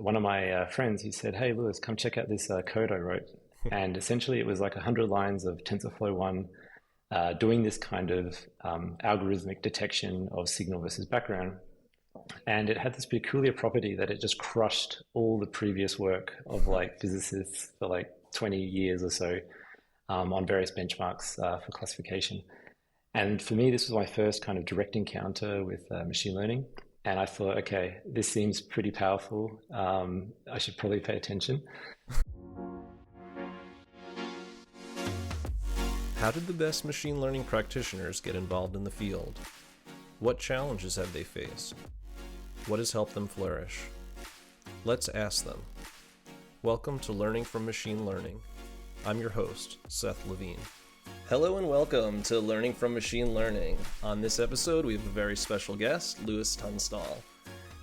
one of my friends, he said, "Hey, Lewis, come check out this code I wrote." And essentially, it was like 100 lines of TensorFlow 1 doing this kind of algorithmic detection of signal versus background. And it had this peculiar property that it just crushed all the previous work of like physicists for like 20 years or so on various benchmarks for classification. And for me, this was my first kind of direct encounter with machine learning. And I thought, okay, this seems pretty powerful. I should probably pay attention. How did the best machine learning practitioners get involved in the field? What challenges have they faced? What has helped them flourish? Let's ask them. Welcome to Learning from Machine Learning. I'm your host, Seth Levine. Hello and welcome to Learning from Machine Learning. On this episode, we have a very special guest, Lewis Tunstall.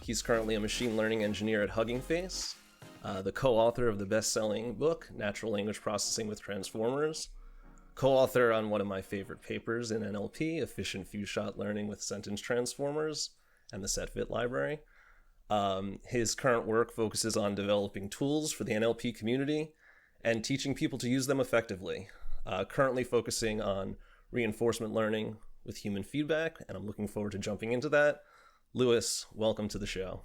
He's currently a machine learning engineer at HuggingFace, the co-author of the best-selling book, Natural Language Processing with Transformers, co-author on one of my favorite papers in NLP, Efficient Few-Shot Learning with Sentence Transformers, and the SetFit library. His current work focuses on developing tools for the NLP community and teaching people to use them effectively. Currently focusing on reinforcement learning with human feedback, and I'm looking forward to jumping into that. Lewis, welcome to the show.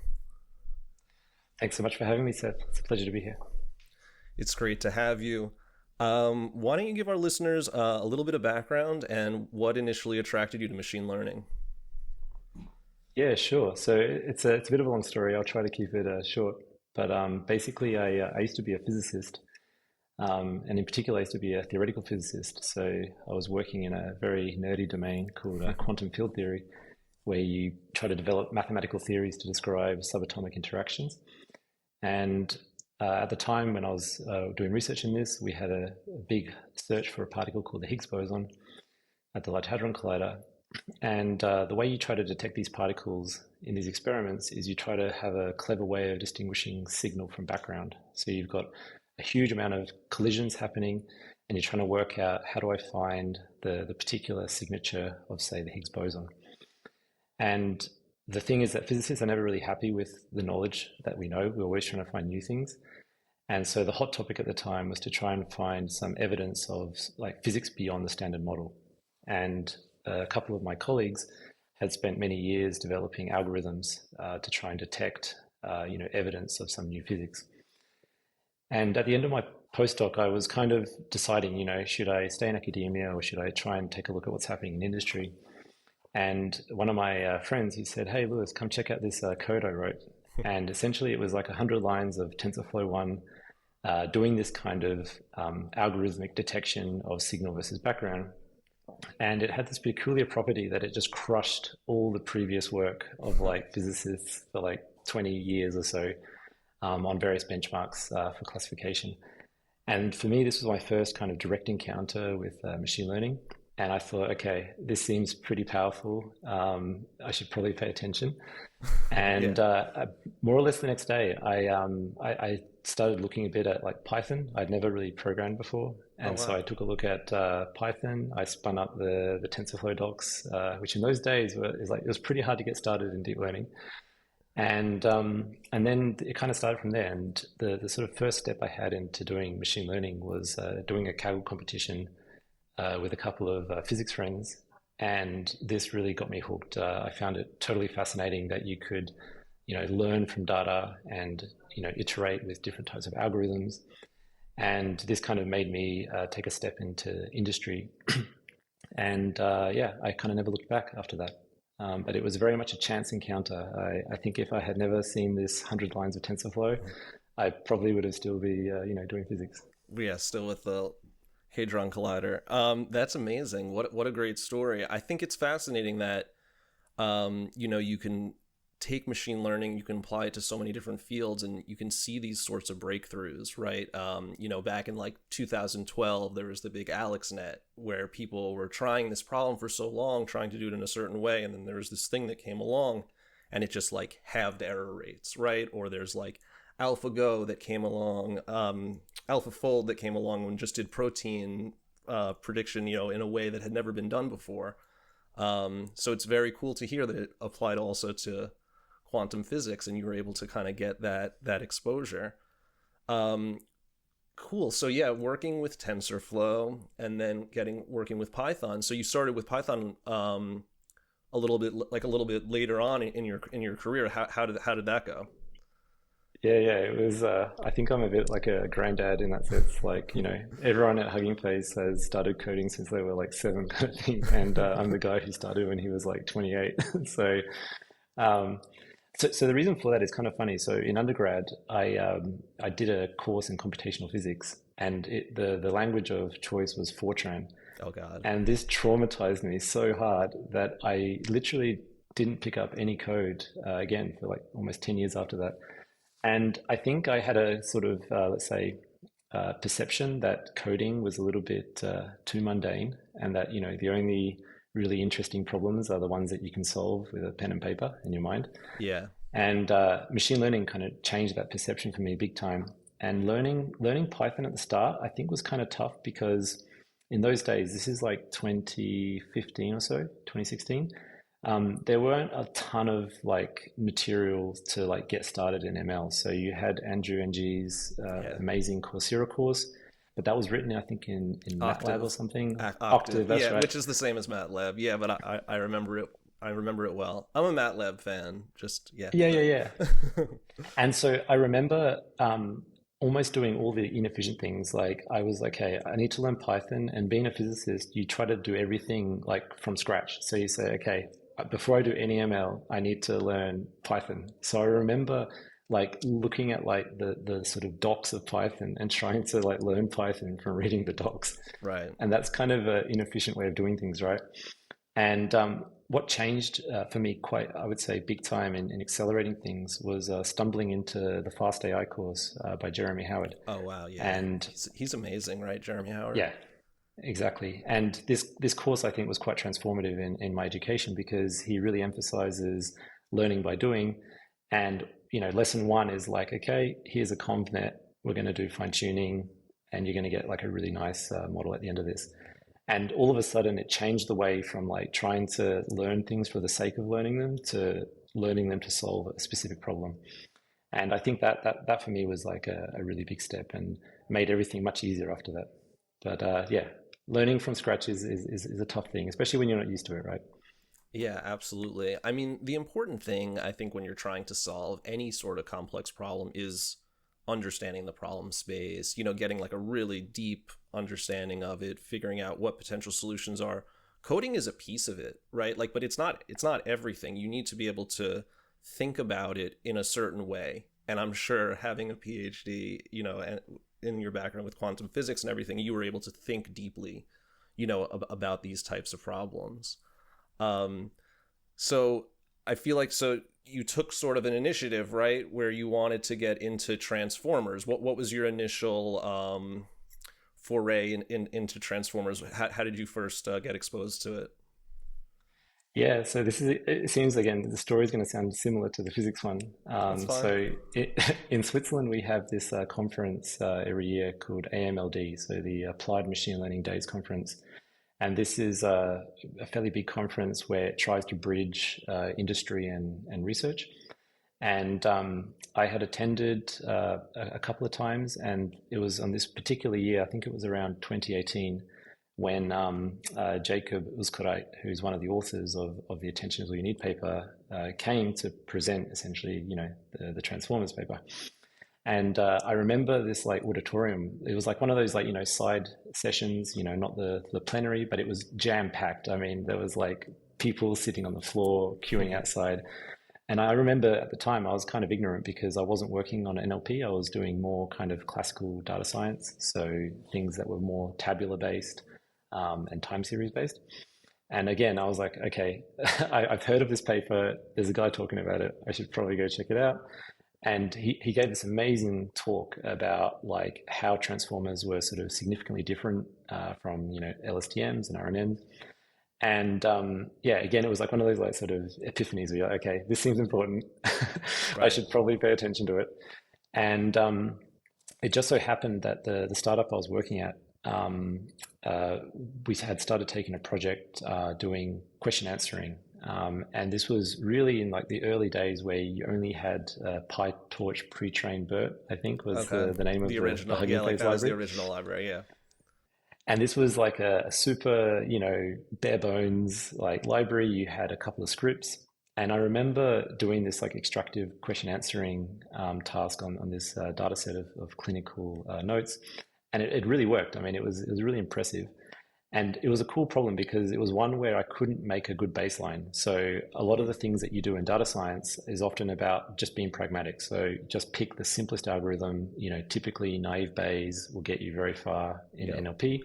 Thanks so much for having me, Seth. It's a pleasure to be here. It's great to have you. Why don't you give our listeners a little bit of background and what initially attracted you to machine learning? Yeah, sure. So it's a bit of a long story. I'll try to keep it short. But basically, I used to be a physicist. And in particular, I used to be a theoretical physicist. So I was working in a very nerdy domain called quantum field theory, where you try to develop mathematical theories to describe subatomic interactions. And at the time when I was doing research in this, we had a big search for a particle called the Higgs boson at the Large Hadron Collider. And the way you try to detect these particles in these experiments is you try to have a clever way of distinguishing signal from background. So you've got a huge amount of collisions happening, and you're trying to work out how do I find the particular signature of, say, the Higgs boson. And the thing is that physicists are never really happy with the knowledge that we know. We're always trying to find new things. And so the hot topic at the time was to try and find some evidence of like physics beyond the standard model. And a couple of my colleagues had spent many years developing algorithms to try and detect evidence of some new physics. And at the end of my postdoc, I was kind of deciding, should I stay in academia or should I try and take a look at what's happening in industry? And one of my friends, he said, "Hey, Lewis, come check out this code I wrote." And essentially, it was like 100 lines of TensorFlow 1 doing this kind of algorithmic detection of signal versus background. And it had this peculiar property that it just crushed all the previous work of like physicists for like 20 years or so on various benchmarks for classification. And for me, this was my first kind of direct encounter with machine learning. And I thought, okay, this seems pretty powerful. I should probably pay attention. And more or less the next day, I started looking a bit at like Python. I'd never really programmed before. And so I took a look at Python. I spun up the TensorFlow docs, which in those days it was pretty hard to get started in deep learning. And then it kind of started from there. And the sort of first step I had into doing machine learning was doing a Kaggle competition with a couple of physics friends. And this really got me hooked. I found it totally fascinating that you could, learn from data and, iterate with different types of algorithms. And this kind of made me take a step into industry. And I kind of never looked back after that. But it was very much a chance encounter. I think if I had never seen this 100 lines of TensorFlow, I probably would have still be, doing physics. Yeah, still with the Hadron Collider. That's amazing. What a great story. I think it's fascinating that, you can take machine learning, you can apply it to so many different fields, and you can see these sorts of breakthroughs, right? Back in like 2012, there was the big AlexNet where people were trying this problem for so long, trying to do it in a certain way. And then there was this thing that came along and it just like halved error rates, right? Or there's like AlphaGo that came along, AlphaFold that came along and just did protein prediction, in a way that had never been done before. So it's very cool to hear that it applied also to quantum physics, and you were able to kind of get that exposure. Cool. So yeah, working with TensorFlow and then working with Python. So you started with Python a little bit later on in your career. How did that go? Yeah, it was. I think I'm a bit like a granddad in that sense. Like, everyone at HuggingFace has started coding since they were like 7, kind of thing, and I'm the guy who started when he was like 28. So, um, so the reason for that is kind of funny. So in undergrad, I did a course in computational physics, and the language of choice was Fortran, Oh God. and this traumatized me so hard that I literally didn't pick up any code again for like almost 10 years after that. And I think I had a sort of, let's say, perception that coding was a little bit too mundane, and that, the only really interesting problems are the ones that you can solve with a pen and paper in your mind. Yeah. And machine learning kind of changed that perception for me big time. And learning Python at the start, I think, was kind of tough because in those days, this is like 2015 or so, 2016. There weren't a ton of like materials to like get started in ML. So you had Andrew Ng's Yeah. amazing Coursera course, but that was written, I think, in MATLAB or Octave. something. Octave. That's Yeah, right. which is the same as MATLAB. Yeah, but I remember it. I remember it well. I'm a MATLAB fan. Just yeah. Yeah. And so I remember almost doing all the inefficient things. Like I was like, hey, I need to learn Python. And being a physicist, you try to do everything like from scratch. So you say, okay, before I do any ML, I need to learn Python. So I remember like looking at like the sort of docs of Python and trying to like learn Python from reading the docs. Right. And that's kind of an inefficient way of doing things, right? And what changed for me quite, I would say, big time in accelerating things was stumbling into the Fast AI course by Jeremy Howard. Oh wow. Yeah. And He's amazing, right, Jeremy Howard? yeah, exactly. And this course, I think, was quite transformative in my education because he really emphasizes learning by doing. And, lesson one is like, okay, here's a convnet. We're going to do fine tuning, and you're going to get like a really nice model at the end of this. And all of a sudden, it changed the way from like trying to learn things for the sake of learning them to learning them to solve a specific problem. And I think that for me was like a really big step and made everything much easier after that. But yeah, learning from scratch is a tough thing, especially when you're not used to it, right? Yeah, absolutely. I mean, the important thing, I think, when you're trying to solve any sort of complex problem is understanding the problem space, getting like a really deep understanding of it, figuring out what potential solutions are. Coding is a piece of it, right? Like, but it's not everything. You need to be able to think about it in a certain way. And I'm sure having a PhD, and in your background with quantum physics and everything, you were able to think deeply, about these types of problems. So I feel like you took sort of an initiative, right, where you wanted to get into transformers. What was your initial foray into transformers? How did you first get exposed to it? Yeah, so it seems again, the story is going to sound similar to the physics one. That's fine. In Switzerland, we have this conference every year called AMLD, so the Applied Machine Learning Days Conference. And this is a fairly big conference where it tries to bridge industry and research. And I had attended a couple of times, and it was on this particular year, I think it was around 2018, when Jacob Uzkorite, who's one of the authors of the Attention is All You Need paper, came to present essentially, the Transformers paper. And I remember this like auditorium. It was like one of those like, side sessions, not the plenary, but it was jam packed. I mean, there was like people sitting on the floor, queuing outside. And I remember at the time I was kind of ignorant because I wasn't working on NLP. I was doing more kind of classical data science. So things that were more tabular based and time series based. And again, I was like, okay, I've heard of this paper. There's a guy talking about it. I should probably go check it out. And he gave this amazing talk about like how transformers were sort of significantly different from LSTMs and RNNs. And yeah, again, it was like one of those like sort of epiphanies where you're like, okay, this seems important. I should probably pay attention to it. And it just so happened that the startup I was working at, we had started taking a project doing question answering And this was really in like the early days where you only had PyTorch pre-trained BERT, I think was the name of the the original, HuggingFace yeah, like that library. was the original library, yeah. And this was like a super, bare bones like library. You had a couple of scripts. And I remember doing this like extractive question answering task on this data set of clinical notes. And it really worked. I mean, it was really impressive. And it was a cool problem because it was one where I couldn't make a good baseline. So a lot of the things that you do in data science is often about just being pragmatic. So just pick the simplest algorithm, typically naive Bayes will get you very far in NLP.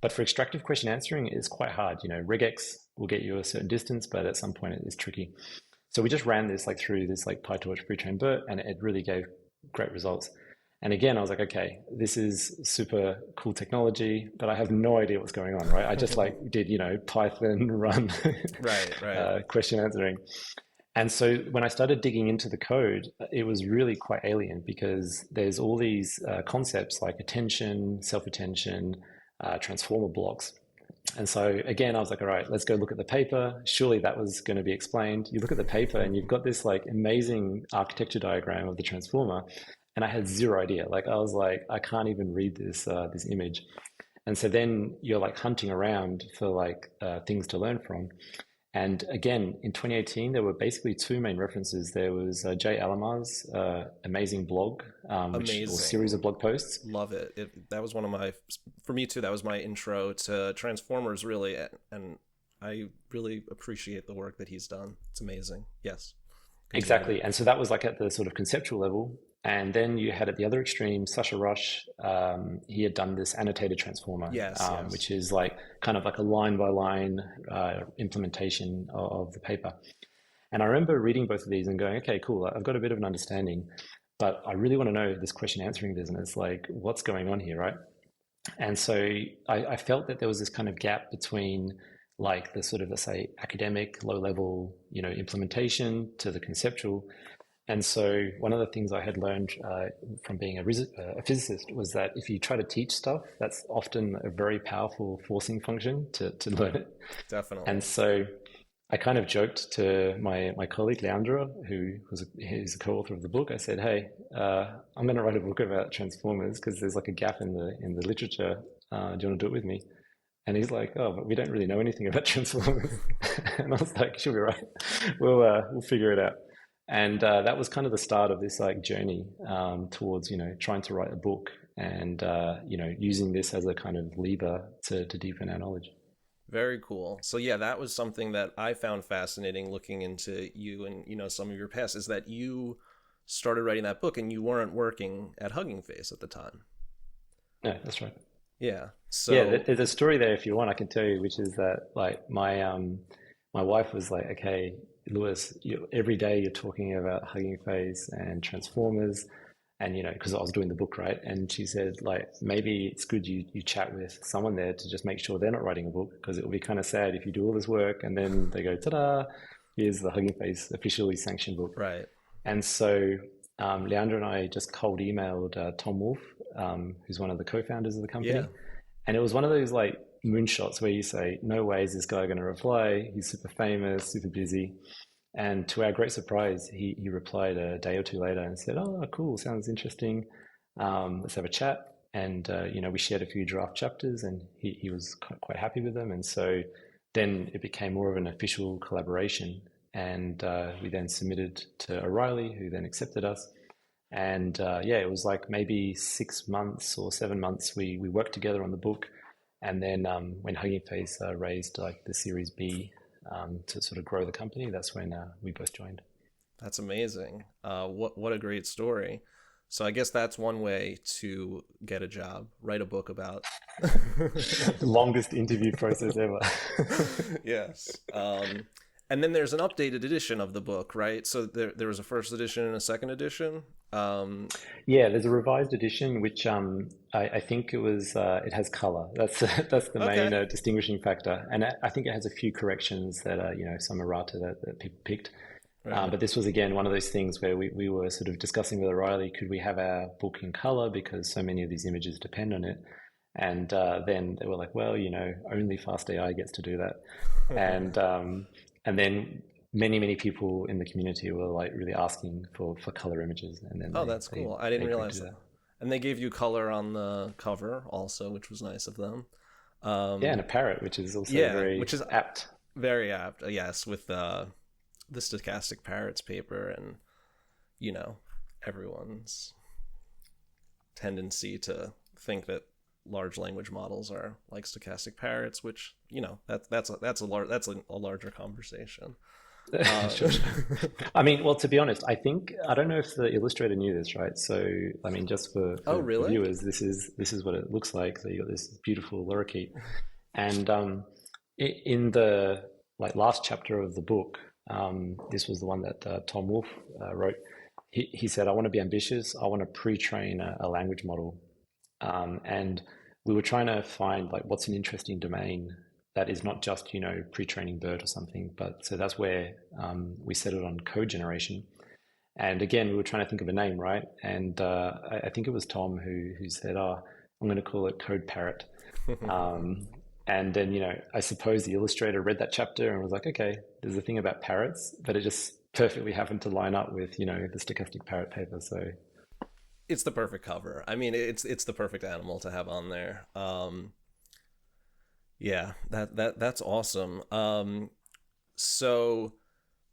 But for extractive question answering, it's quite hard. Regex will get you a certain distance, but at some point it's tricky. So we just ran this like through this like PyTorch pre-trained BERT, and it really gave great results. And again, I was like, okay, this is super cool technology, but I have no idea what's going on, right? I just like did, Python run right. question answering. And so when I started digging into the code, it was really quite alien because there's all these concepts like attention, self-attention, transformer blocks. And so again, I was like, all right, let's go look at the paper. Surely that was going to be explained. You look at the paper and you've got this like amazing architecture diagram of the transformer. And I had zero idea. Like I was like, I can't even read this image. And so then you're like hunting around for like things to learn from. And again, in 2018, there were basically two main references. There was Jay Alamar's amazing blog, or series of blog posts. Love it. That was one of my, for me too, that was my intro to Transformers, really. And I really appreciate the work that he's done. It's amazing. Yes. Exactly. And so that was like at the sort of conceptual level. And then you had at the other extreme, Sasha Rush. He had done this annotated transformer, which is like kind of like a line by line implementation of the paper. And I remember reading both of these and going, okay, cool. I've got a bit of an understanding, but I really want to know this question answering business, like what's going on here, right? And so I felt that there was this kind of gap between like the sort of, let's say, academic, low level, implementation to the conceptual. And so one of the things I had learned from being a physicist was that if you try to teach stuff, that's often a very powerful forcing function to learn it. Definitely. And so I kind of joked to my colleague, Leandro, who's a co-author of the book. I said, hey, I'm going to write a book about transformers because there's like a gap in the literature. Do you want to do it with me? And he's like, oh, but we don't really know anything about transformers. And I was like, she'll be right. We'll figure it out. And that was kind of the start of this like journey towards, trying to write a book and, using this as a kind of lever to deepen our knowledge. Very cool. So yeah, that was something that I found fascinating looking into you and, some of your past, is that you started writing that book and you weren't working at HuggingFace at the time. No, that's right. Yeah. So yeah, there's a story there if you want, I can tell you, which is that like my wife was like, okay, Lewis, every day you're talking about HuggingFace and transformers, and because I was doing the book, right? And she said, like, maybe it's good you chat with someone there to just make sure they're not writing a book, because it will be kind of sad if you do all this work and then they go, ta-da, here's the HuggingFace officially sanctioned book. Right. And so Leandro and I just cold emailed Tom Wolfe, who's one of the co-founders of the company. Yeah. And it was one of those like moonshots where you say, no way is this guy going to reply. He's super famous, super busy. And to our great surprise, he replied a day or two later and said, oh, cool, sounds interesting. Let's have a chat. And, we shared a few draft chapters and he was quite happy with them. And so then it became more of an official collaboration. And we then submitted to O'Reilly, who then accepted us. And it was like maybe 6 months or 7 months we worked together on the book. And then when HuggingFace raised like the Series B to sort of grow the company, that's when we both joined. That's amazing. What a great story. So I guess that's one way to get a job, write a book about. The longest interview process ever. Yes. And then there's an updated edition of the book, right? So there was a first edition and a second edition. There's a revised edition, which I think it has color. That's the main distinguishing factor, and I think it has a few corrections that are some errata that people picked. Right. But this was again one of those things where we were sort of discussing with O'Reilly, could we have our book in color because so many of these images depend on it. And then they were like, well, only Fast AI gets to do that. And And then many people in the community were like really asking for color images, and then Oh, that's cool. I they didn't agreed to realize do that. that. And they gave you color on the cover also, which was nice of them. Yeah, and Um, a parrot, which is also yeah, very which is apt. very apt. Yes, with the stochastic parrots paper, and you know everyone's tendency to think that large language models are like stochastic parrots, which that's a larger conversation. Sure, Um, sure. I mean, well, to be honest, I don't know if the illustrator knew this, right? So, I mean, just oh, for really? viewers, this is what it looks like. So you got this beautiful lorikeet, and in the like last chapter of the book, this was the one that Tom Wolfe wrote. He said, "I want to be ambitious. I want to pre-train a language model." And we were trying to find like what's an interesting domain that is not just pre-training BERT or something. But so that's where we settled on code generation. And again, we were trying to think of a name, right? And I think it was Tom who said, "Oh, I'm going to call it Code Parrot." Um, and then I suppose the illustrator read that chapter and was like, "Okay, there's a thing about parrots," but it just perfectly happened to line up with the stochastic parrot paper. So It's the perfect cover. I mean, it's the perfect animal to have on there. Yeah, that's awesome. So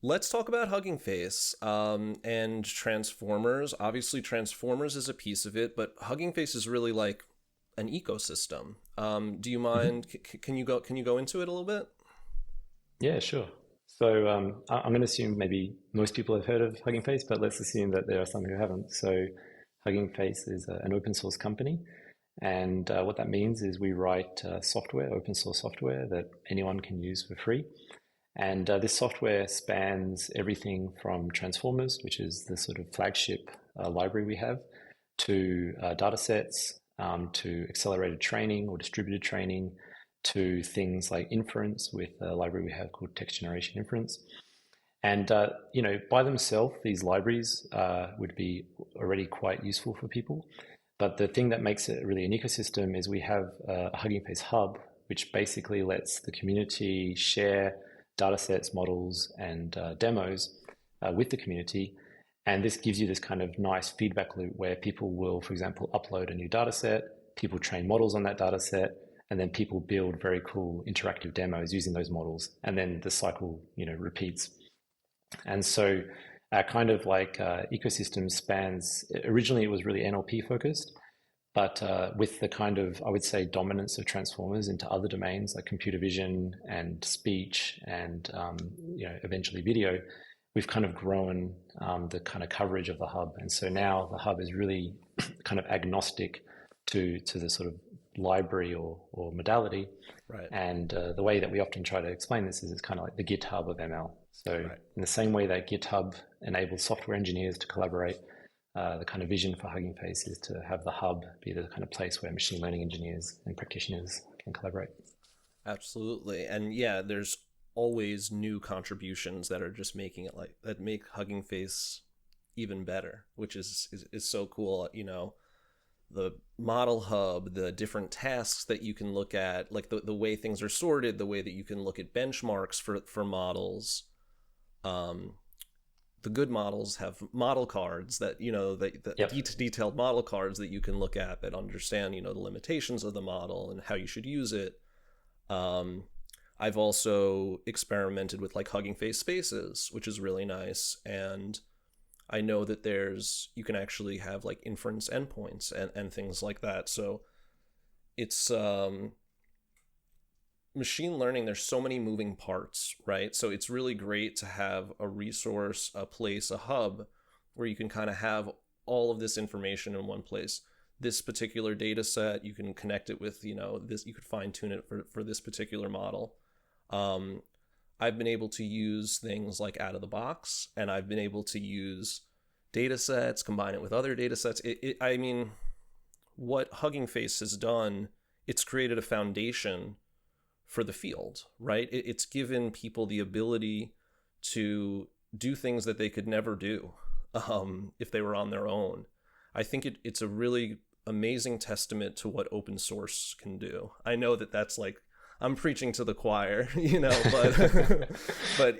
let's talk about Hugging Face and Transformers. Obviously, Transformers is a piece of it, but Hugging Face is really like an ecosystem. Do you mhm. mind? Can you go into it a little bit? Yeah, sure. So I'm going to assume maybe most people have heard of Hugging Face, but let's assume that there are some who haven't. So Hugging Face is an open source company. And what that means is we write software, open source software that anyone can use for free. And this software spans everything from Transformers, which is the sort of flagship library we have, to data sets, to accelerated training or distributed training, to things like inference with a library we have called text generation inference. And by themselves, these libraries would be already quite useful for people. But the thing that makes it really an ecosystem is we have a Hugging Face hub, which basically lets the community share data sets, models, and demos with the community. And this gives you this kind of nice feedback loop where people will, for example, upload a new data set, people train models on that data set, and then people build very cool interactive demos using those models. And then the cycle, repeats. And so our kind of like ecosystem spans, originally it was really NLP focused, but with the kind of, I would say, dominance of transformers into other domains like computer vision and speech and, eventually video, we've kind of grown the kind of coverage of the hub. And so now the hub is really kind of agnostic to the sort of library or modality. Right. And the way that we often try to explain this is it's kind of like the GitHub of ML. So Right. in the same way that GitHub enables software engineers to collaborate, the kind of vision for Hugging Face is to have the hub be the kind of place where machine learning engineers and practitioners can collaborate. Absolutely. And yeah, there's always new contributions that are just making it like that make Hugging Face even better, which is so cool. The model hub, the different tasks that you can look at, like the way things are sorted, the way that you can look at benchmarks for models. Um, the good models have model cards that Yep. detailed model cards that you can look at that understand the limitations of the model and how you should use it. um, I've also experimented with like Hugging Face spaces, which is really nice. And I know that you can actually have like inference endpoints and things like that. So it's machine learning, there's so many moving parts, right? So it's really great to have a resource, a place, a hub where you can kind of have all of this information in one place. This particular data set, you can connect it with, this, you could fine tune it for this particular model. Um, I've been able to use things like out of the box, and I've been able to use data sets, combine it with other data sets. I mean, what Hugging Face has done, it's created a foundation for the field, right? It's given people the ability to do things that they could never do if they were on their own. I think it's a really amazing testament to what open source can do. I know that that's like I'm preaching to the choir, you know, but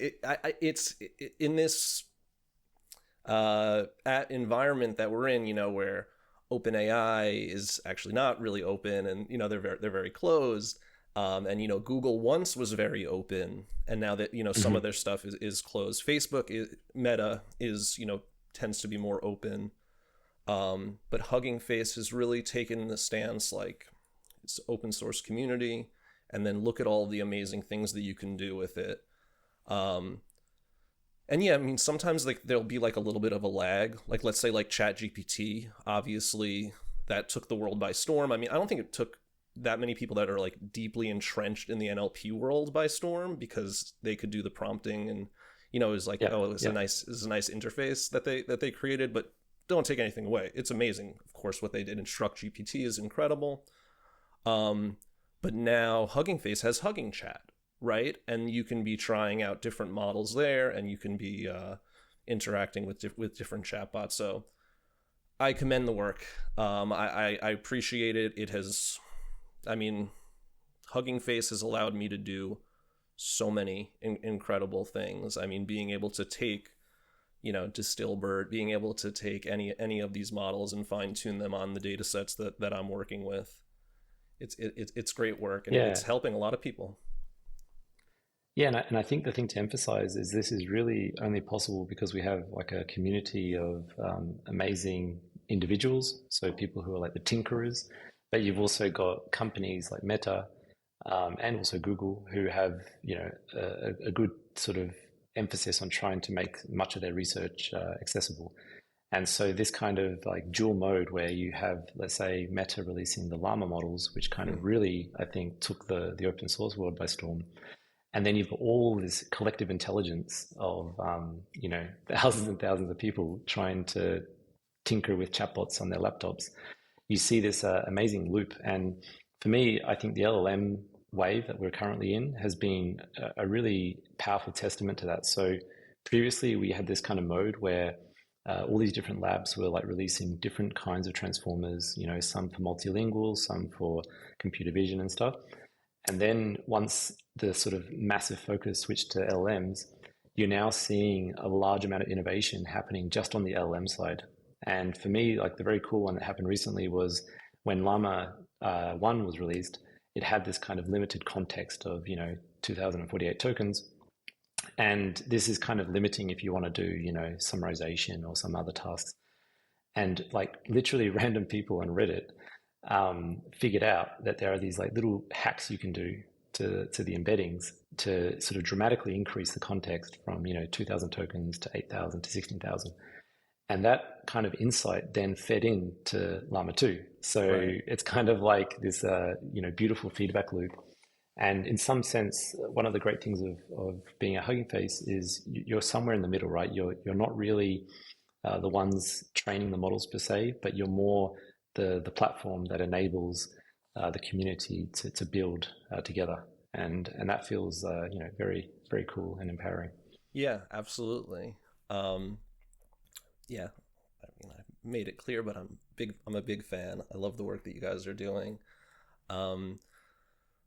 it's in this environment that we're in, you know, where OpenAI is actually not really open, and you know they're very closed. And you know, Google once was very open, and now that you know some of their stuff is closed. Meta is, you know, tends to be more open. But HuggingFace has really taken the stance like it's open source community, and then look at all the amazing things that you can do with it. And yeah, I mean, sometimes like there'll be like a little bit of a lag. Like let's say like ChatGPT, obviously that took the world by storm. I mean, I don't think it took that many people that are like deeply entrenched in the NLP world by storm, because they could do the prompting, and you know, it was like, oh, it was a nice interface that they created, but don't take anything away. It's amazing, of course, what they did. Instruct GPT is incredible. But now Hugging Face has Hugging Chat, right? And you can be trying out different models there, and you can be interacting with different chatbots. So I commend the work. I appreciate it. It has, I mean, Hugging Face has allowed me to do so many incredible things. I mean, being able to take, you know, Distillbird, being able to take any of these models and fine tune them on the data sets that I'm working with. It's great work, and it's helping a lot of people. Yeah, and I think the thing to emphasize is this is really only possible because we have like a community of amazing individuals, so people who are like the tinkerers, but you've also got companies like Meta and also Google who have, you know, a good sort of emphasis on trying to make much of their research accessible. And so this kind of like dual mode where you have, let's say, Meta releasing the Llama models, which kind of really, I think, took the open source world by storm. And then you've got all this collective intelligence of, you know, thousands and thousands of people trying to tinker with chatbots on their laptops. You see this amazing loop. And for me, I think the LLM wave that we're currently in has been a really powerful testament to that. So previously we had this kind of mode where all these different labs were like releasing different kinds of transformers, you know, some for multilingual, some for computer vision and stuff. And then once the sort of massive focus switched to LLMs, you're now seeing a large amount of innovation happening just on the LLM side. And for me, like the very cool one that happened recently was when Llama 1 was released, it had this kind of limited context of, you know, 2048 tokens. And this is kind of limiting if you want to do, you know, summarization or some other tasks. And like literally random people on Reddit figured out that there are these like little hacks you can do to the embeddings to sort of dramatically increase the context from, you know, 2,000 tokens to 8,000 to 16,000. And that kind of insight then fed into Llama 2. So it's kind of like this, you know, beautiful feedback loop. And in some sense, one of the great things of being a Hugging Face is you're somewhere in the middle, right? You're not really the ones training the models per se, but you're more the platform that enables the community to build together. And that feels, you know, very, very cool and empowering. Yeah, absolutely. Yeah, I mean, I made it clear, but I'm a big fan. I love the work that you guys are doing.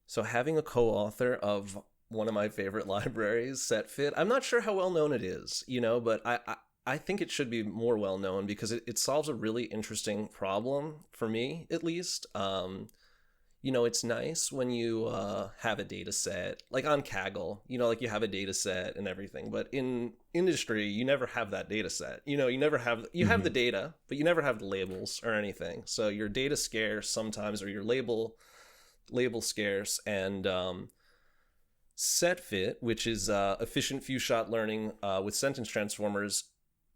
So having a co-author of one of my favorite libraries, SetFit, I'm not sure how well known it is, you know, but I think it should be more well known because it solves a really interesting problem for me, at least. You know, it's nice when you have a data set, like on Kaggle, you know, like you have a data set and everything. But in industry, you never have that data set. You know, you have the data, but you never have the labels or anything. So your data scarce sometimes, or your label scarce. And SetFit, which is efficient few shot learning with sentence transformers,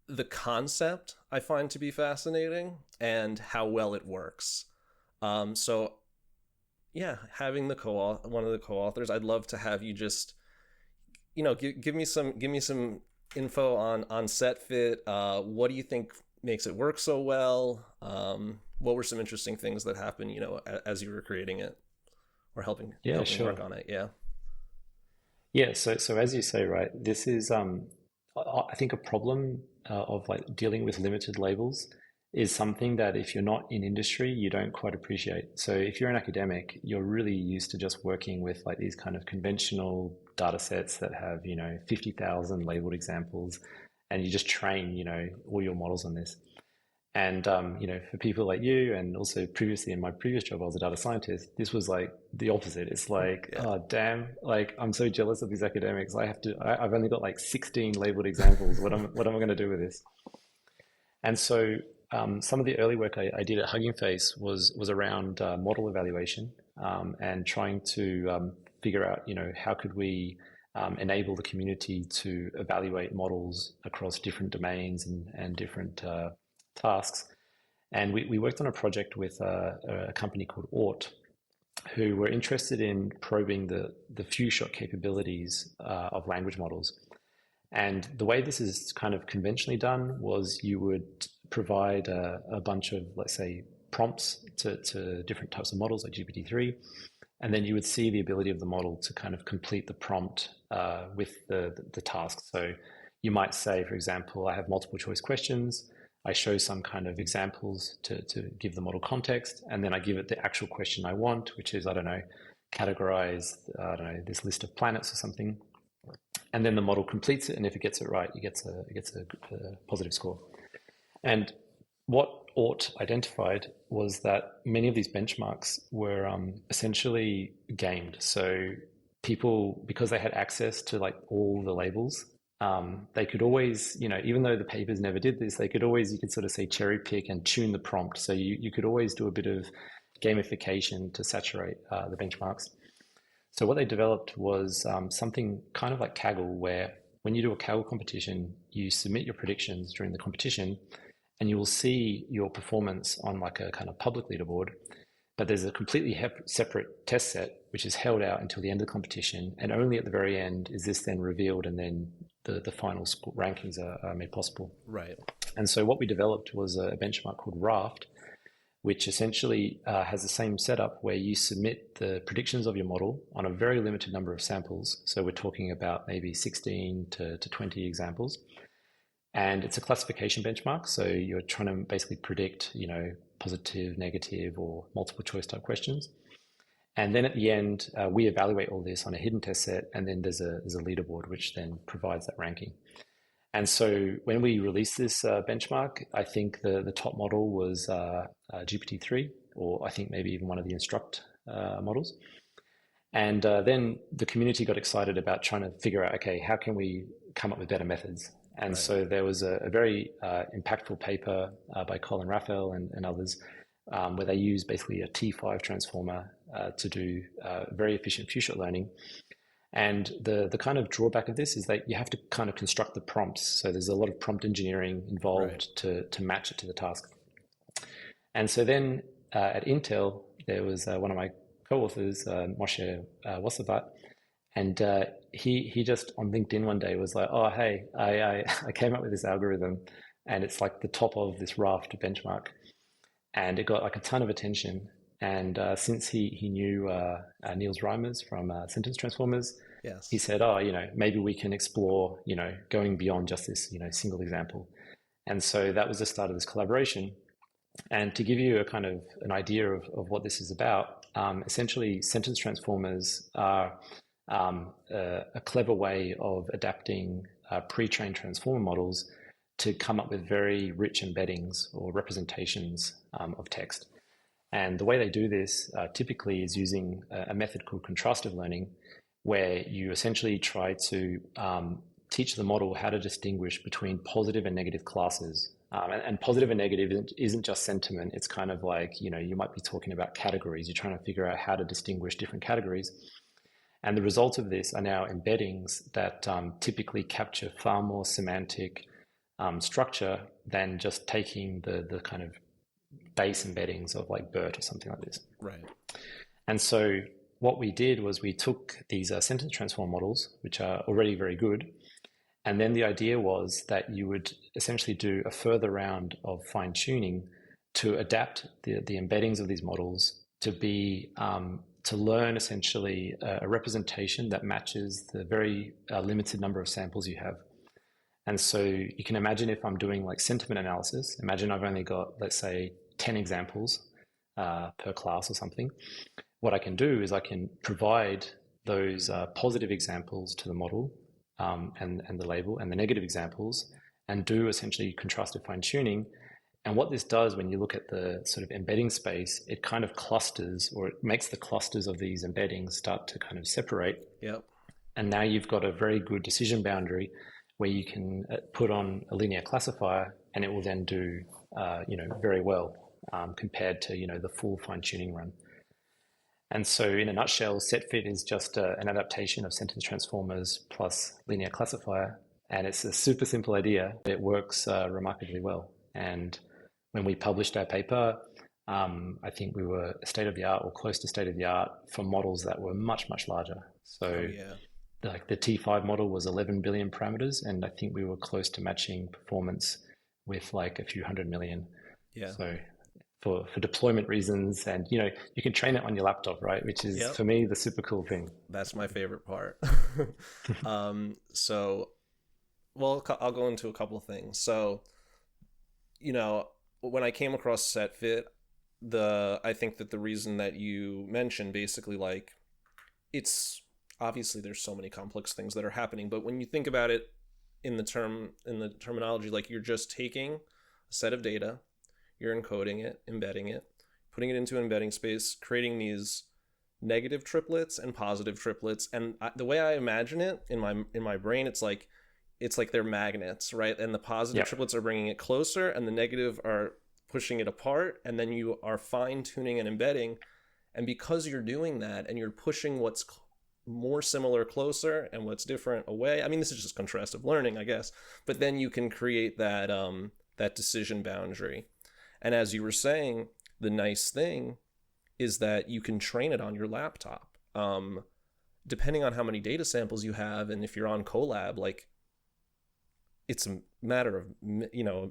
the concept I find to be fascinating and how well it works. So yeah, having one of the co-authors, I'd love to have you just, you know, give me some info on SetFit. What do you think makes it work so well? What were some interesting things that happened, you know, as you were creating it or helping work on it? Yeah. So as you say, right, this is I think a problem of like dealing with limited labels is something that if you're not in industry, you don't quite appreciate. So if you're an academic, you're really used to just working with like these kind of conventional data sets that have, 50,000 labeled examples, and you just train, all your models on this. And, for people like you, and also previously in my previous job, I was a data scientist, this was like the opposite. It's like, oh, damn, like I'm so jealous of these academics. I've only got like 16 labeled examples. What am I going to do with this? And so some of the early work I did at HuggingFace was around model evaluation and trying to figure out, how could we enable the community to evaluate models across different domains and different tasks. And we worked on a project with a company called Aut, who were interested in probing the few-shot capabilities of language models. And the way this is kind of conventionally done was you would provide a bunch of, let's say, prompts to different types of models like GPT-3, and then you would see the ability of the model to kind of complete the prompt with the task. So you might say, for example, I have multiple choice questions. I show some kind of examples to give the model context, and then I give it the actual question I want, which is, I don't know, categorize, this list of planets or something. And then the model completes it, and if it gets it right, it gets a positive score. And what Aut identified was that many of these benchmarks were essentially gamed. So people, because they had access to like all the labels, they could always, even though the papers never did this, you could sort of say cherry pick and tune the prompt. So you could always do a bit of gamification to saturate the benchmarks. So what they developed was something kind of like Kaggle, where when you do a Kaggle competition, you submit your predictions during the competition, and you will see your performance on like a kind of public leaderboard. But there's a completely separate test set, which is held out until the end of the competition, and only at the very end is this then revealed, and then the final rankings are made possible. Right. And so what we developed was a benchmark called Raft, which essentially has the same setup where you submit the predictions of your model on a very limited number of samples. So we're talking about maybe 16 to 20 examples. And it's a classification benchmark. So you're trying to basically predict, positive, negative, or multiple choice type questions. And then at the end, we evaluate all this on a hidden test set. And then there's a leaderboard, which then provides that ranking. And so when we released this benchmark, I think the top model was GPT-3, or I think maybe even one of the Instruct models. And then the community got excited about trying to figure out, okay, how can we come up with better methods? And right. So there was a very impactful paper by Colin Raphael and others where they use basically a T5 transformer to do very efficient few-shot learning. And the kind of drawback of this is that you have to kind of construct the prompts. So there's a lot of prompt engineering involved right. to match it to the task. And so then at Intel, there was one of my co-authors, Moshe Wasavat, and he just on LinkedIn one day was like, oh, hey, I came up with this algorithm, and it's like the top of this Raft benchmark. And it got like a ton of attention. And since he knew Niels Reimers from Sentence Transformers, yes. He said, oh, maybe we can explore, going beyond just this, single example. And so that was the start of this collaboration. And to give you a kind of an idea of what this is about, essentially sentence transformers are a clever way of adapting pre-trained transformer models to come up with very rich embeddings or representations of text. And the way they do this typically is using a method called contrastive learning, where you essentially try to teach the model how to distinguish between positive and negative classes. And positive and negative isn't just sentiment. It's kind of like, you might be talking about categories. You're trying to figure out how to distinguish different categories. And the result of this are now embeddings that typically capture far more semantic structure than just taking the kind of base embeddings of like BERT or something like this. Right. And so what we did was we took these sentence transform models, which are already very good. And then the idea was that you would essentially do a further round of fine tuning to adapt the embeddings of these models to be, to learn essentially a representation that matches the very limited number of samples you have. And so you can imagine if I'm doing like sentiment analysis, imagine I've only got, let's say, 10 examples per class or something. What I can do is I can provide those positive examples to the model and the label, and the negative examples, and do essentially contrastive fine tuning. And what this does, when you look at the sort of embedding space, it kind of clusters, or it makes the clusters of these embeddings start to kind of separate. Yep. And now you've got a very good decision boundary where you can put on a linear classifier, and it will then do very well compared to the full fine tuning run. And so in a nutshell, SetFit is just an adaptation of sentence transformers plus linear classifier. And it's a super simple idea. It works remarkably well. And when we published our paper, I think we were state of the art or close to state of the art for models that were much, much larger. So like the T5 model was 11 billion parameters. And I think we were close to matching performance with like a few 100 million. Yeah. So for deployment reasons, and you can train it on your laptop, right? Which is for me the super cool thing. That's my favorite part. So, well, I'll go into a couple of things. So, when I came across SetFit, I think that the reason that you mentioned, basically, like, it's obviously there's so many complex things that are happening, but when you think about it in the terminology, like you're just taking a set of data, you're encoding it, embedding it, putting it into an embedding space, creating these negative triplets and positive triplets. And the way I imagine it in my brain, it's like they're magnets, right? And the positive triplets are bringing it closer, and the negative are pushing it apart. And then you are fine tuning and embedding. And because you're doing that, and you're pushing what's more similar closer and what's different away. I mean, this is just contrastive learning, I guess. But then you can create that decision boundary. And as you were saying, the nice thing is that you can train it on your laptop. Depending on how many data samples you have, and if you're on Colab, like, it's a matter of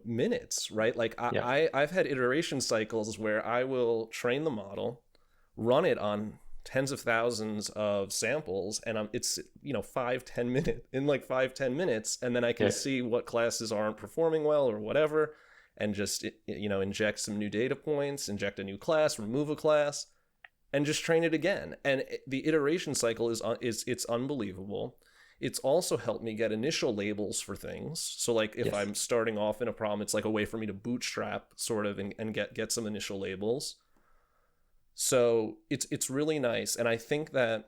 minutes, right? Like I've had iteration cycles where I will train the model, run it on tens of thousands of samples, and it's 5-10 minutes in like 5-10 minutes, and then I can see what classes aren't performing well or whatever, and just inject some new data points, inject a new class, remove a class, and just train it again. And the iteration cycle is it's unbelievable. It's also helped me get initial labels for things. So like if I'm starting off in a problem, it's like a way for me to bootstrap sort of and get some initial labels. So it's really nice. And I think that,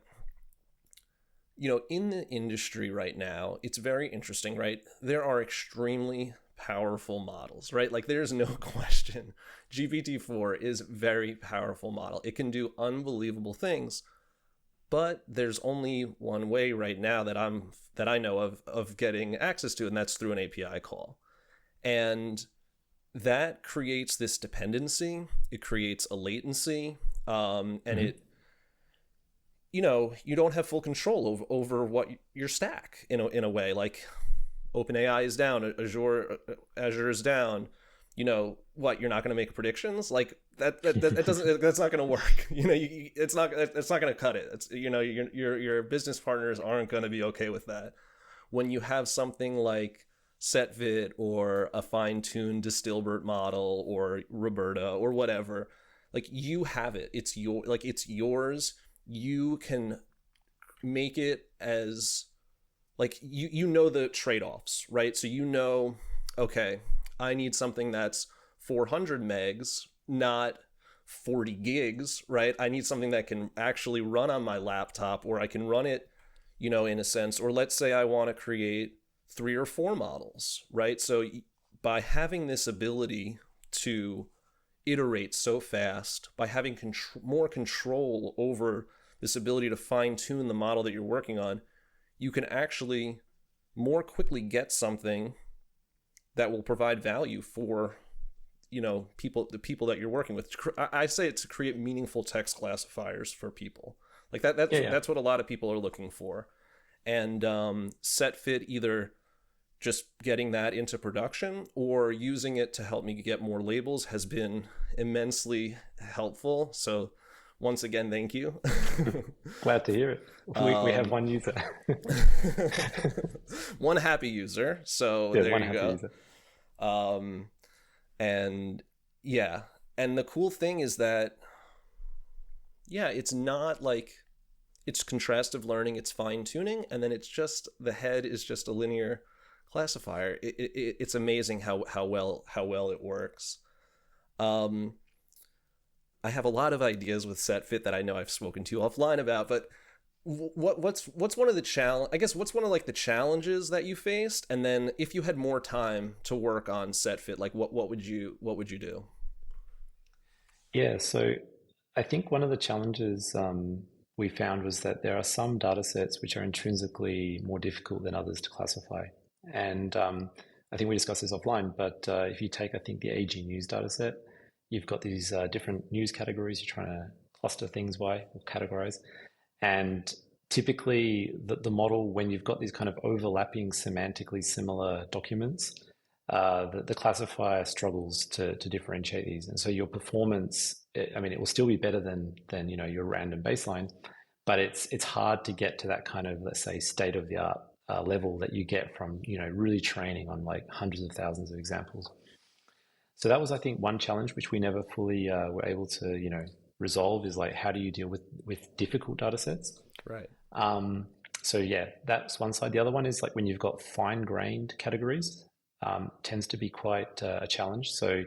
in the industry right now, it's very interesting, right? There are extremely powerful models, right? Like there's no question. GPT-4 is a very powerful model. It can do unbelievable things, but there's only one way right now that I know of getting access to, and that's through an API call. And that creates this dependency. It creates a latency. And it, you don't have full control over what your stack in a way. Like OpenAI is down, Azure is down. What, you're not going to make predictions like that doesn't, that's not going to work. It's not going to cut it. It's, your business partners aren't going to be okay with that. When you have something like SetFit or a fine-tuned Distilbert model or Roberta or whatever, like you have it. It's yours. You can make it as like you know the trade-offs, right? So okay, I need something that's 400 megs, not 40 gigs, right? I need something that can actually run on my laptop, or I can run it, in a sense. Or let's say I want to create 3 or 4 models, right? So by having this ability to iterate so fast, by having more control over this ability to fine-tune the model that you're working on, you can actually more quickly get something that will provide value for the people that you're working with. I say it to create meaningful text classifiers for people. Like that's what a lot of people are looking for. And SetFit, either just getting that into production or using it to help me get more labels, has been immensely helpful. So once again, thank you. Glad to hear it. We have one user. One happy user. So Yeah, there one you happy go. user. And yeah, and the cool thing is that, yeah, it's not like it's contrastive learning, it's fine tuning, and then it's just the head is just a linear classifier. It's amazing how well it works. I have a lot of ideas with SetFit that I know I've spoken to you offline about, but what's one of the what's one of like the challenges that you faced, and then if you had more time to work on SetFit, like what would you do? Yeah, so I think one of the challenges we found was that there are some data sets which are intrinsically more difficult than others to classify. And I think we discussed this offline, but if you take, I think, the AG News data set, you've got these different news categories you're trying to cluster things by or categorize. And typically, the model, when you've got these kind of overlapping, semantically similar documents, the classifier struggles to differentiate these. And so your performance, I mean, it will still be better than your random baseline, but it's hard to get to that kind of, let's say, state of the art level that you get from really training on like hundreds of thousands of examples. So that was, I think, one challenge which we never fully were able to resolve, is like, how do you deal with difficult data sets? Right. So yeah, that's one side. The other one is like when you've got fine-grained categories, tends to be quite a challenge. So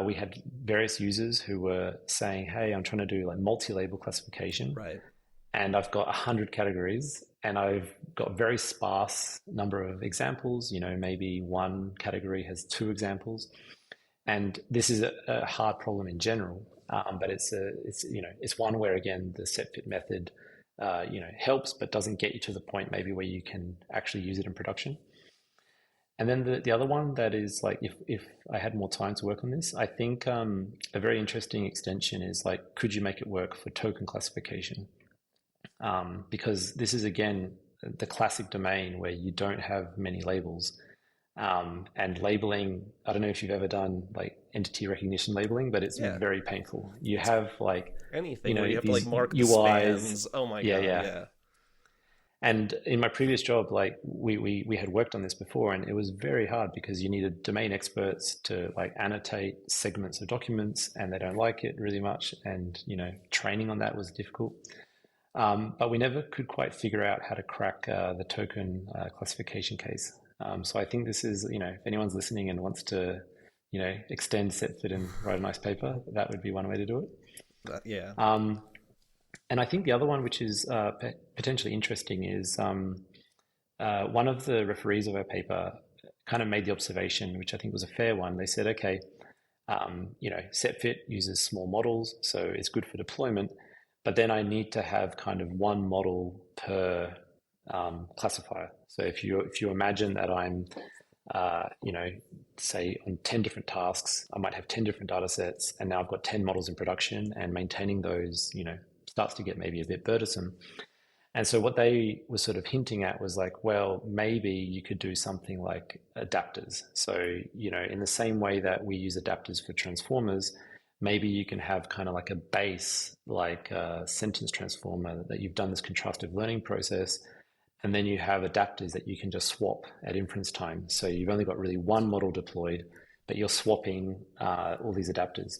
we had various users who were saying, hey, I'm trying to do like multi-label classification. Right. And I've got 100 categories and I've got a very sparse number of examples. Maybe one category has 2 examples. And this is a hard problem in general, but it's one where, again, the SetFit method helps, but doesn't get you to the point maybe where you can actually use it in production. And then the other one that is like, if I had more time to work on this, I think a very interesting extension is like, could you make it work for token classification? Because this is, again, the classic domain where you don't have many labels. And labeling, I don't know if you've ever done like entity recognition labeling, but it's very painful. You have like anything where you have to like mark the UIs. spans. Oh my God. Yeah. And in my previous job, like we had worked on this before, and it was very hard because you needed domain experts to like annotate segments of documents, and they don't like it really much. And training on that was difficult. But we never could quite figure out how to crack the token classification case. So I think this is, if anyone's listening and wants to, extend SetFit and write a nice paper, that would be one way to do it. Yeah. And I think the other one, which is potentially interesting, is one of the referees of our paper kind of made the observation, which I think was a fair one. They said, okay, SetFit uses small models, so it's good for deployment, but then I need to have kind of one model per classifier. So if you imagine that I'm, say on 10 different tasks, I might have 10 different data sets, and now I've got 10 models in production, and maintaining those, starts to get maybe a bit burdensome. And so what they were sort of hinting at was like, well, maybe you could do something like adapters. So, in the same way that we use adapters for transformers, maybe you can have kind of like a base, like a sentence transformer that you've done this contrastive learning process, and then you have adapters that you can just swap at inference time. So you've only got really one model deployed, but you're swapping all these adapters.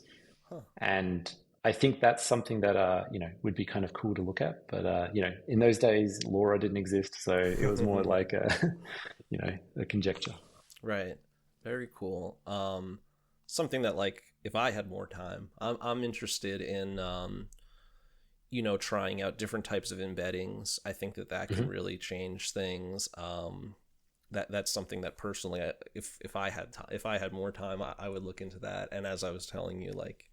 And I think that's something that would be kind of cool to look at. But in those days, LoRa didn't exist, so it was more like a conjecture. Right. Very cool. Something that, like, if I had more time, I'm interested in trying out different types of embeddings. I think that can really change things. That's something that personally, if I had more time, I would look into that. And as I was telling you, like,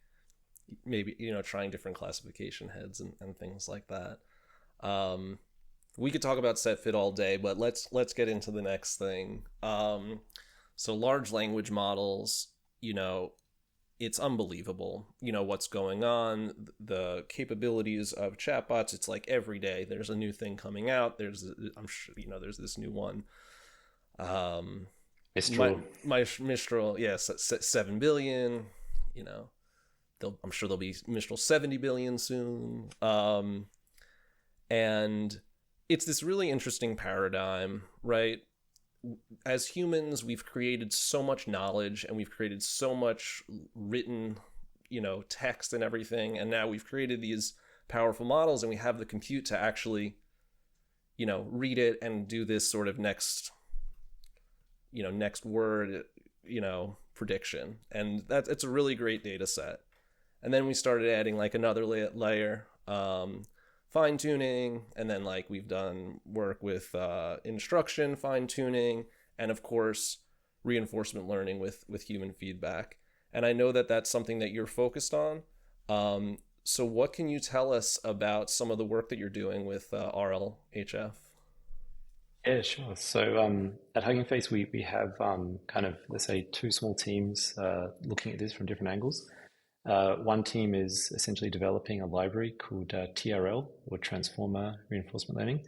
maybe trying different classification heads and things like that. We could talk about SetFit all day, but let's get into the next thing. So large language models, it's unbelievable, what's going on, the capabilities of chatbots. It's like every day there's a new thing coming out. I'm sure, there's this new one. Mistral. My Mistral, yes, 7 billion, I'm sure there'll be initial 70 billion soon. And it's this really interesting paradigm, right? As humans, we've created so much knowledge and we've created so much written, text and everything. And now we've created these powerful models and we have the compute to actually, read it and do this sort of next word, prediction. And it's a really great data set. And then we started adding like another layer, fine tuning. And then like we've done work with instruction fine tuning, and of course, reinforcement learning with human feedback. And I know that that's something that you're focused on. So what can you tell us about some of the work that you're doing with RLHF? Yeah, sure. So at HuggingFace, we have kind of, let's say, two small teams looking at this from different angles. One team is essentially developing a library called TRL, or Transformer Reinforcement Learning.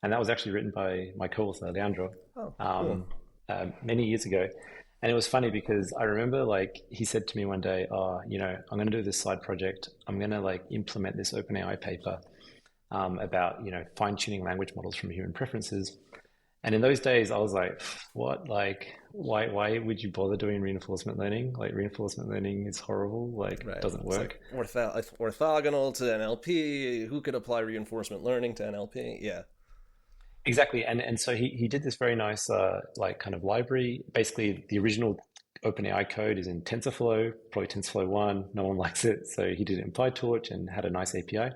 And that was actually written by my co-author, Leandro, Cool. many years ago. And it was funny because I remember like he said to me one day, I'm going to do this side project. I'm going to like implement this OpenAI paper about, fine-tuning language models from human preferences. And in those days, I was like, what? Like, why would you bother doing reinforcement learning? Like, reinforcement learning is horrible. Like, Right. it doesn't It's work. like orthogonal to NLP. Who could apply reinforcement learning to NLP? Yeah. Exactly. And so he did this very nice, like, kind of library. Basically, the original OpenAI code is in TensorFlow, probably TensorFlow 1. No one likes it. So he did it in PyTorch and had a nice API.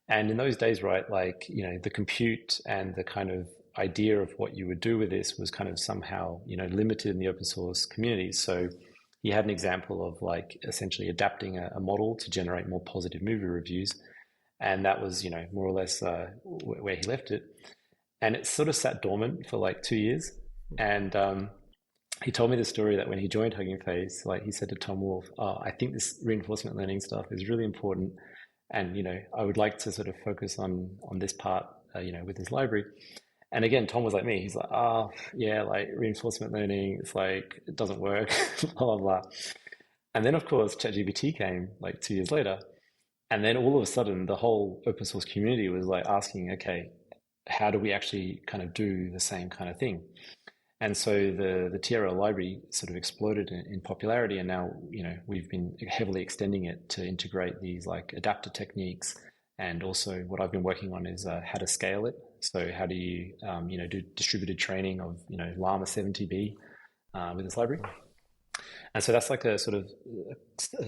And in those days, right, like, the compute and the kind of idea of what you would do with this was kind of somehow, limited in the open source community. So he had an example of like essentially adapting a model to generate more positive movie reviews. And that was, more or less where he left it. And it sort of sat dormant for like 2 years. And he told me the story that when he joined Hugging Face, like he said to Tom Wolfe, I think this reinforcement learning stuff is really important. And, I would like to sort of focus on this part, with this library. And again, Tom was like me. He's like, yeah, like reinforcement learning, it's like, it doesn't work, blah, blah, blah. And then, of course, ChatGPT came like 2 years later. And then all of a sudden, the whole open source community was like asking, okay, how do we actually kind of do the same kind of thing? And so the TRL library sort of exploded in popularity. And now, we've been heavily extending it to integrate these like adapter techniques. And also what I've been working on is how to scale it. So how do you, do distributed training of, Llama 70B with this library? And so that's like a sort of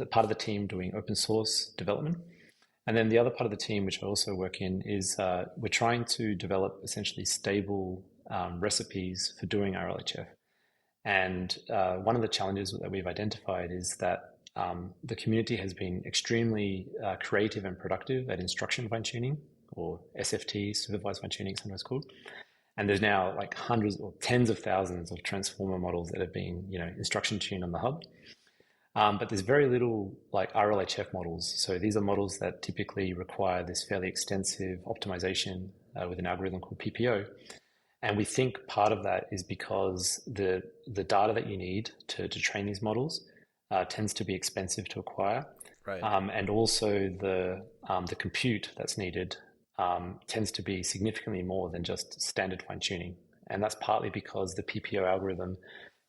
a part of the team doing open source development. And then the other part of the team, which I also work in, is we're trying to develop essentially stable recipes for doing RLHF. And one of the challenges that we've identified is that the community has been extremely creative and productive at instruction fine-tuning, or SFT, supervised fine-tuning, sometimes called. And there's now like hundreds or tens of thousands of transformer models that have been, instruction tuned on the hub. But there's very little like RLHF models. So these are models that typically require this fairly extensive optimization with an algorithm called PPO. And we think part of that is because the data that you need to train these models tends to be expensive to acquire. Right. And also the compute that's needed tends to be significantly more than just standard fine tuning. And that's partly because the PPO algorithm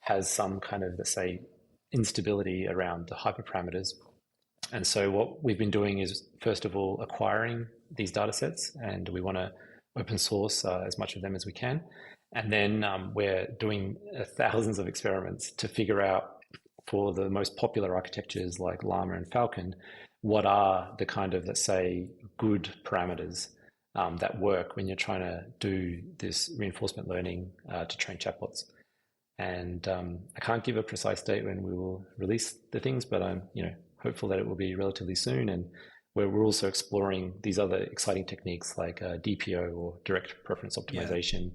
has some kind of, let's say, instability around the hyperparameters. And so what we've been doing is, first of all, acquiring these data sets, and we want to open source as much of them as we can. And then we're doing thousands of experiments to figure out, for the most popular architectures like Llama and Falcon, what are the kind of, let's say, good parameters that work when you're trying to do this reinforcement learning to train chatbots. And I can't give a precise date when we will release the things, but I'm hopeful that it will be relatively soon. And we're also exploring these other exciting techniques like DPO, or direct preference optimization,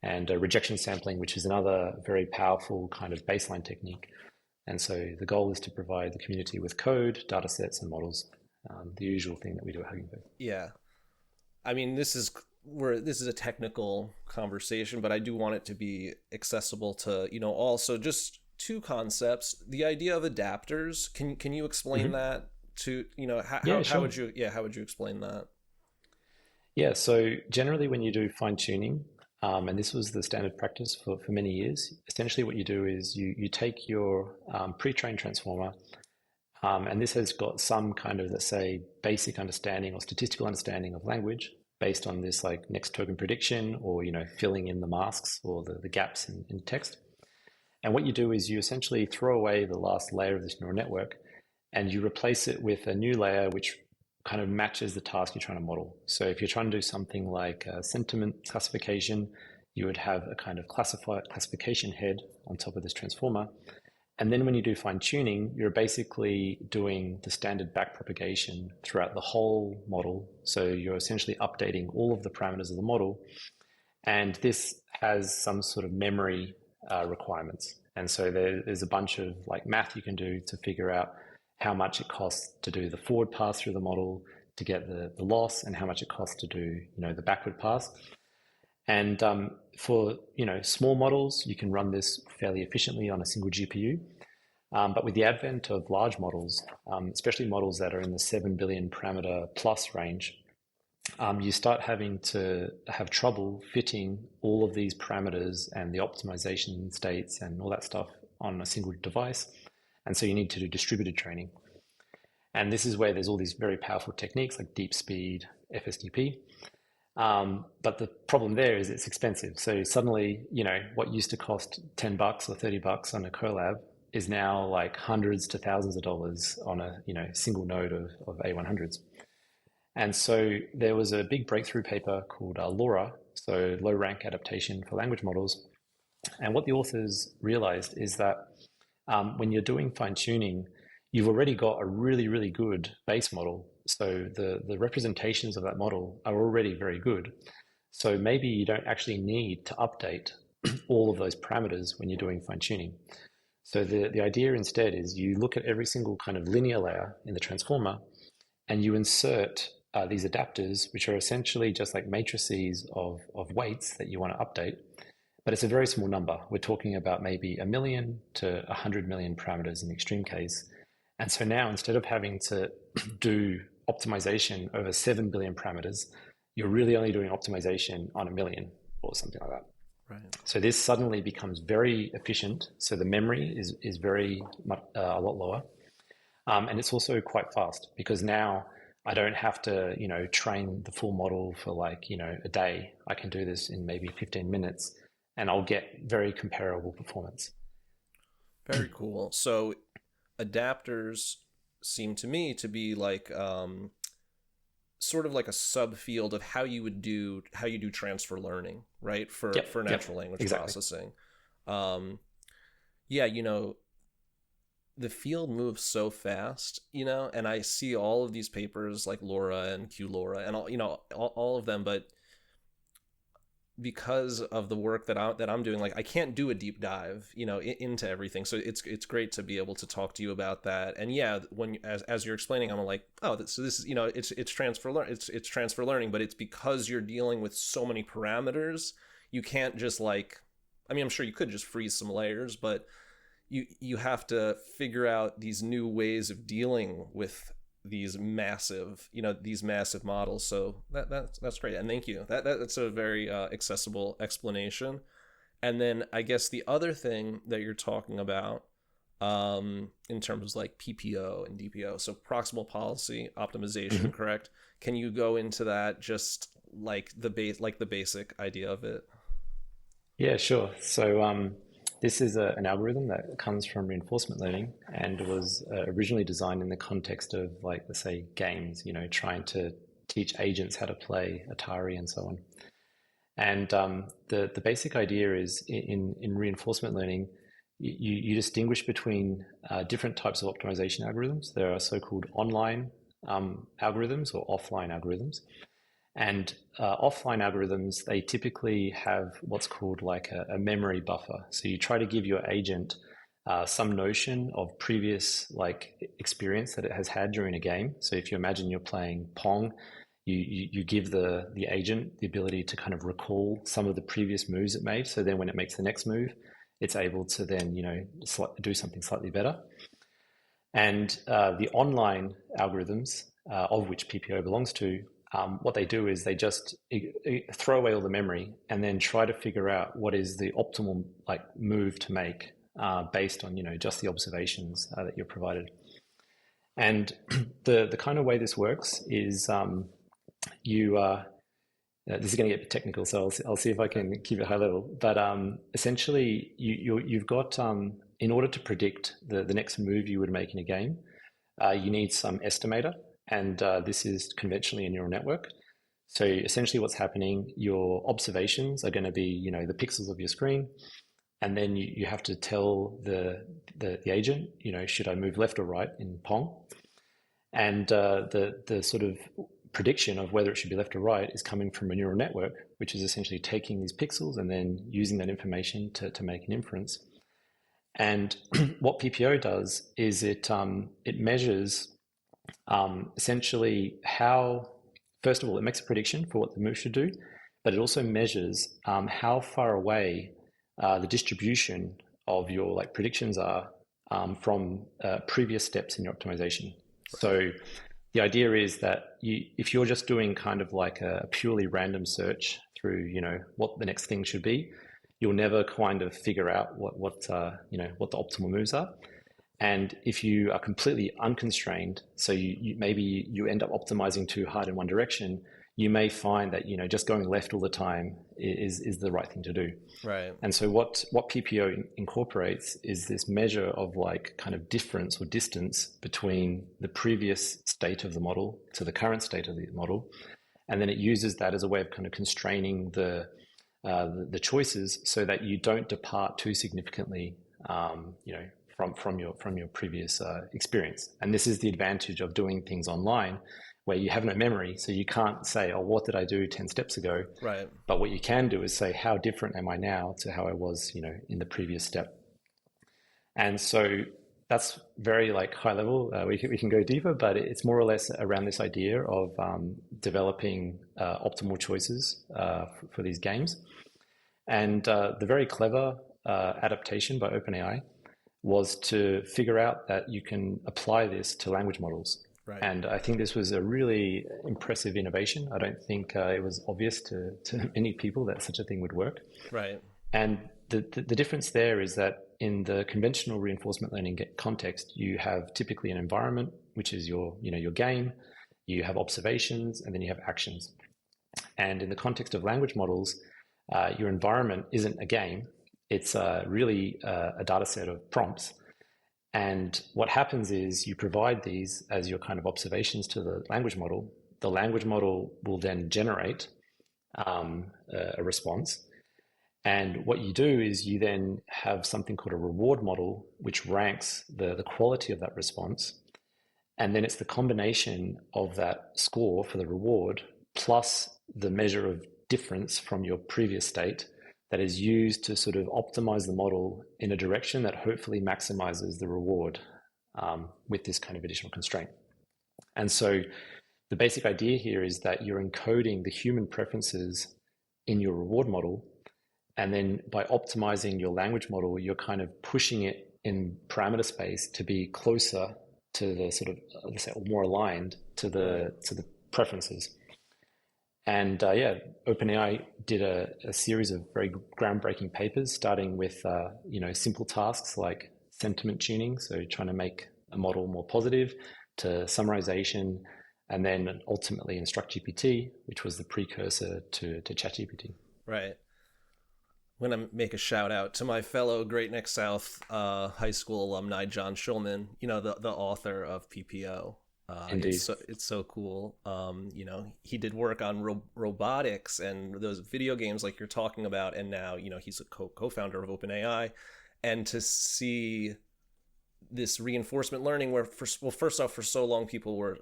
and rejection sampling, which is another very powerful kind of baseline technique. And so the goal is to provide the community with code, data sets, and models, the usual thing that we do at Hugging Face. Yeah. I mean, this is a technical conversation, but I do want it to be accessible to, also just two concepts. The idea of adapters, can you explain that to, Yeah, how sure. would you, how would you explain that? Yeah, so generally when you do fine tuning, and this was the standard practice for many years, essentially what you do is you take your pre-trained transformer, and this has got some kind of, let's say, basic understanding or statistical understanding of language based on this like next token prediction or, filling in the masks or the gaps in text. And what you do is you essentially throw away the last layer of this neural network and you replace it with a new layer which kind of matches the task you're trying to model. So if you're trying to do something like sentiment classification, you would have a kind of classification head on top of this transformer. And then when you do fine tuning, you're basically doing the standard backpropagation throughout the whole model. So you're essentially updating all of the parameters of the model. And this has some sort of memory requirements. And so there's a bunch of like math you can do to figure out how much it costs to do the forward pass through the model to get the loss, and how much it costs to do the backward pass. And for small models, you can run this fairly efficiently on a single GPU. But with the advent of large models, especially models that are in the 7 billion parameter plus range, you start having to have trouble fitting all of these parameters and the optimization states and all that stuff on a single device. And so you need to do distributed training. And this is where there's all these very powerful techniques like deep speed, FSDP. But the problem there is it's expensive. So suddenly, what used to cost $10 or $30 on a Colab is now like hundreds to thousands of dollars on a single node of A100s. And so there was a big breakthrough paper called LoRa, so low rank adaptation for language models. And what the authors realized is that when you're doing fine tuning, you've already got a really, really good base model. So the representations of that model are already very good. So maybe you don't actually need to update all of those parameters when you're doing fine tuning. So the idea instead is you look at every single kind of linear layer in the transformer and you insert these adapters, which are essentially just like matrices of weights that you want to update. But it's a very small number. We're talking about maybe 1 million to 100 million parameters in the extreme case. And so now instead of having to do optimization over 7 billion parameters, you're really only doing optimization on 1 million or something like that. Right. So this suddenly becomes very efficient. So the memory is very a lot lower. And it's also quite fast because now I don't have to, train the full model for like, a day. I can do this in maybe 15 minutes and I'll get very comparable performance. Very cool. So adapters seem to me to be like sort of like a subfield of how you do transfer learning, right? For natural language processing. The field moves so fast, and I see all of these papers like LoRa and QLoRa and all of them, but because of the work that I'm doing, like I can't do a deep dive, into everything. So it's great to be able to talk to you about that. And yeah, when as you're explaining, I'm like, oh, so this is it's transfer learning, but it's because you're dealing with so many parameters, you can't just I'm sure you could just freeze some layers, but you have to figure out these new ways of dealing with these massive models. So that's great, and thank you. That's a very accessible explanation. And then I guess the other thing that you're talking about in terms of like PPO and DPO, so proximal policy optimization, correct? Can you go into that, just like the basic idea of it? Yeah, sure. So this is an algorithm that comes from reinforcement learning and was originally designed in the context of, like, let's say, games, trying to teach agents how to play Atari and so on. And the basic idea is in reinforcement learning, you distinguish between different types of optimization algorithms. There are so-called online algorithms or offline algorithms. And offline algorithms, they typically have what's called like a memory buffer. So you try to give your agent some notion of previous experience that it has had during a game. So if you imagine you're playing Pong, you give the agent the ability to kind of recall some of the previous moves it made. So then when it makes the next move, it's able to then do something slightly better. And the online algorithms, of which PPO belongs to, what they do is they just throw away all the memory and then try to figure out what is the optimal like move to make based on just the observations that you're provided. And the kind of way this works is you this is going to get technical, so I'll see if I can keep it high level. But essentially, you've got in order to predict the next move you would make in a game, you need some estimator, and this is conventionally a neural network. So essentially, what's happening? Your observations are going to be the pixels of your screen, and then you have to tell the agent should I move left or right in Pong, and the sort of prediction of whether it should be left or right is coming from a neural network, which is essentially taking these pixels and then using that information to make an inference. And what PPO does is it measures essentially how, first of all, it makes a prediction for what the move should do, but it also measures how far away the distribution of your predictions are from previous steps in your optimization. So the idea is that if you're just doing kind of like a purely random search through, what the next thing should be, you'll never kind of figure out what the optimal moves are. And if you are completely unconstrained, so maybe you end up optimizing too hard in one direction, you may find that just going left all the time is the right thing to do. Right. And so what PPO incorporates is this measure of kind of difference or distance between the previous state of the model to the current state of the model, and then it uses that as a way of kind of constraining the choices so that you don't depart too significantly, from your previous experience. And this is the advantage of doing things online, where you have no memory, so you can't say, oh, what did I do 10 steps ago? Right. But what you can do is say, how different am I now to how I was, in the previous step? And so that's very high level. We can go deeper, but it's more or less around this idea of developing optimal choices for these games. And the very clever adaptation by OpenAI was to figure out that you can apply this to language models. Right. And I think this was a really impressive innovation. I don't think it was obvious to many people that such a thing would work. Right. And the difference there is that in the conventional reinforcement learning context, you have typically an environment, which is your game, you have observations, and then you have actions. And in the context of language models, your environment isn't a game. It's really a data set of prompts. And what happens is you provide these as your kind of observations to the language model. The language model will then generate a response. And what you do is you then have something called a reward model, which ranks the quality of that response. And then it's the combination of that score for the reward plus the measure of difference from your previous state that is used to sort of optimize the model in a direction that hopefully maximizes the reward with this kind of additional constraint. And so the basic idea here is that you're encoding the human preferences in your reward model. And then by optimizing your language model, you're kind of pushing it in parameter space to be closer to the sort of, let's say, more aligned to the preferences. And OpenAI did a series of very groundbreaking papers, starting with simple tasks like sentiment tuning, so trying to make a model more positive, to summarization, and then ultimately InstructGPT, which was the precursor to ChatGPT. Right. I'm going to make a shout out to my fellow Great Neck South high school alumni, John Schulman, the author of PPO. Indeed. It's so cool. He did work on robotics and those video games like you're talking about, and now he's a co-founder of OpenAI. And to see this reinforcement learning, where first off, for so long people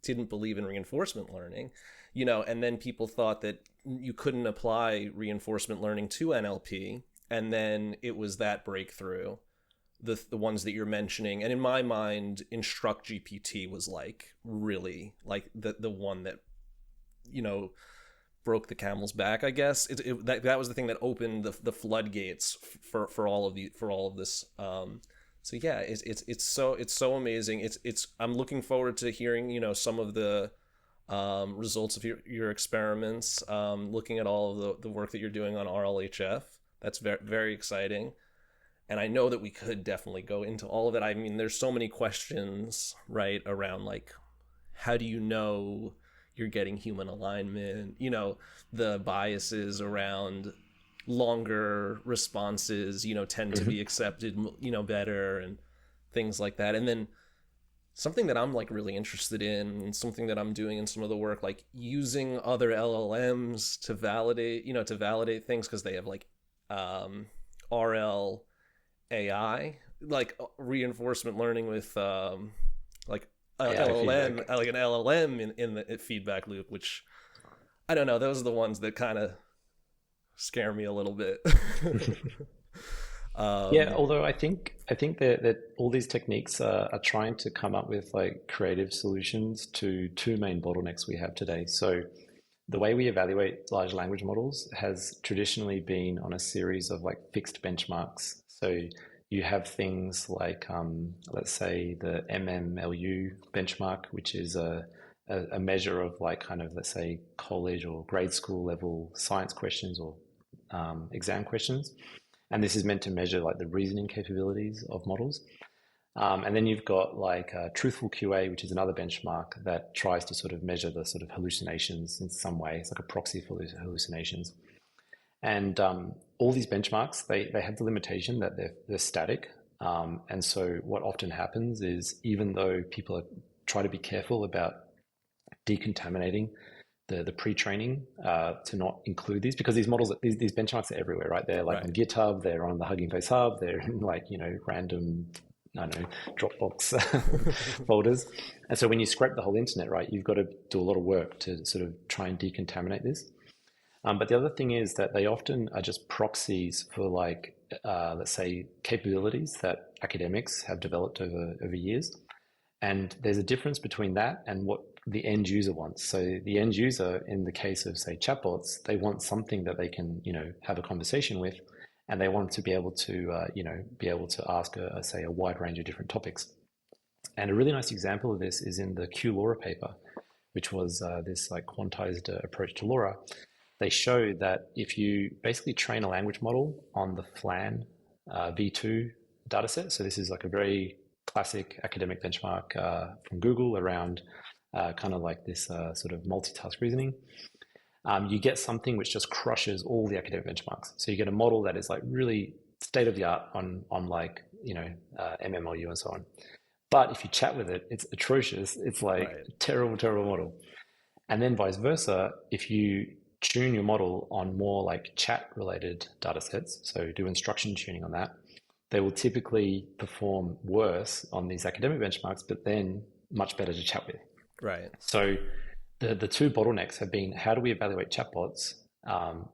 didn't believe in reinforcement learning, and then people thought that you couldn't apply reinforcement learning to NLP, and then it was that breakthrough. The ones that you're mentioning, and in my mind, InstructGPT was really the one that broke the camel's back, I guess. That was the thing that opened the floodgates for all of this So yeah, it's so amazing. It's I'm looking forward to hearing, some of the results of your experiments, looking at all of the work that you're doing on RLHF. That's very, very exciting. And I know that we could definitely go into all of it. I mean, there's so many questions, right, around like, how do you know you're getting human alignment? The biases around longer responses, tend to Hmm. be accepted, better, and things like that. And then something that I'm like really interested in, and something that I'm doing in some of the work, like using other LLMs to validate things, because they have like RLAI, like reinforcement learning with like a AI LLM, feedback. like an LLM in the feedback loop, which I don't know. Those are the ones that kind of scare me a little bit. Yeah, um, although I think that all these techniques are trying to come up with like creative solutions to two main bottlenecks we have today. So the way we evaluate large language models has traditionally been on a series of like fixed benchmarks. So you have things like, let's say, the MMLU benchmark, which is a measure of like kind of, let's say, college or grade school level science questions or exam questions. And this is meant to measure like the reasoning capabilities of models. And then you've got like Truthful QA, which is another benchmark that tries to sort of measure the sort of hallucinations in some way. It's like a proxy for hallucinations. And all these benchmarks, they have the limitation that they're static. And so what often happens is, even though people try to be careful about decontaminating the pre-training to not include these, because these models, these benchmarks are everywhere, right? They're like on right. GitHub, they're on the HuggingFace hub, they're in like, random, I don't know, Dropbox folders. And so when you scrape the whole internet, right, you've got to do a lot of work to sort of try and decontaminate this. But the other thing is that they often are just proxies for like, let's say, capabilities that academics have developed over years. And there's a difference between that and what the end user wants. So the end user, in the case of say chatbots, they want something that they can, have a conversation with, and they want to be able to, be able to ask say a wide range of different topics. And a really nice example of this is in the Q-LoRa paper, which was this like quantized approach to LoRa. They show that if you basically train a language model on the FLAN V2 dataset, so this is like a very classic academic benchmark from Google around kind of like this sort of multitask reasoning, you get something which just crushes all the academic benchmarks. So you get a model that is like really state of the art on like, MMLU and so on. But if you chat with it, it's atrocious. It's like Right. terrible, terrible model. And then vice versa, if you tune your model on more like chat related data sets, so do instruction tuning on that, they will typically perform worse on these academic benchmarks, but then much better to chat with. Right. So the two bottlenecks have been, how do we evaluate chatbots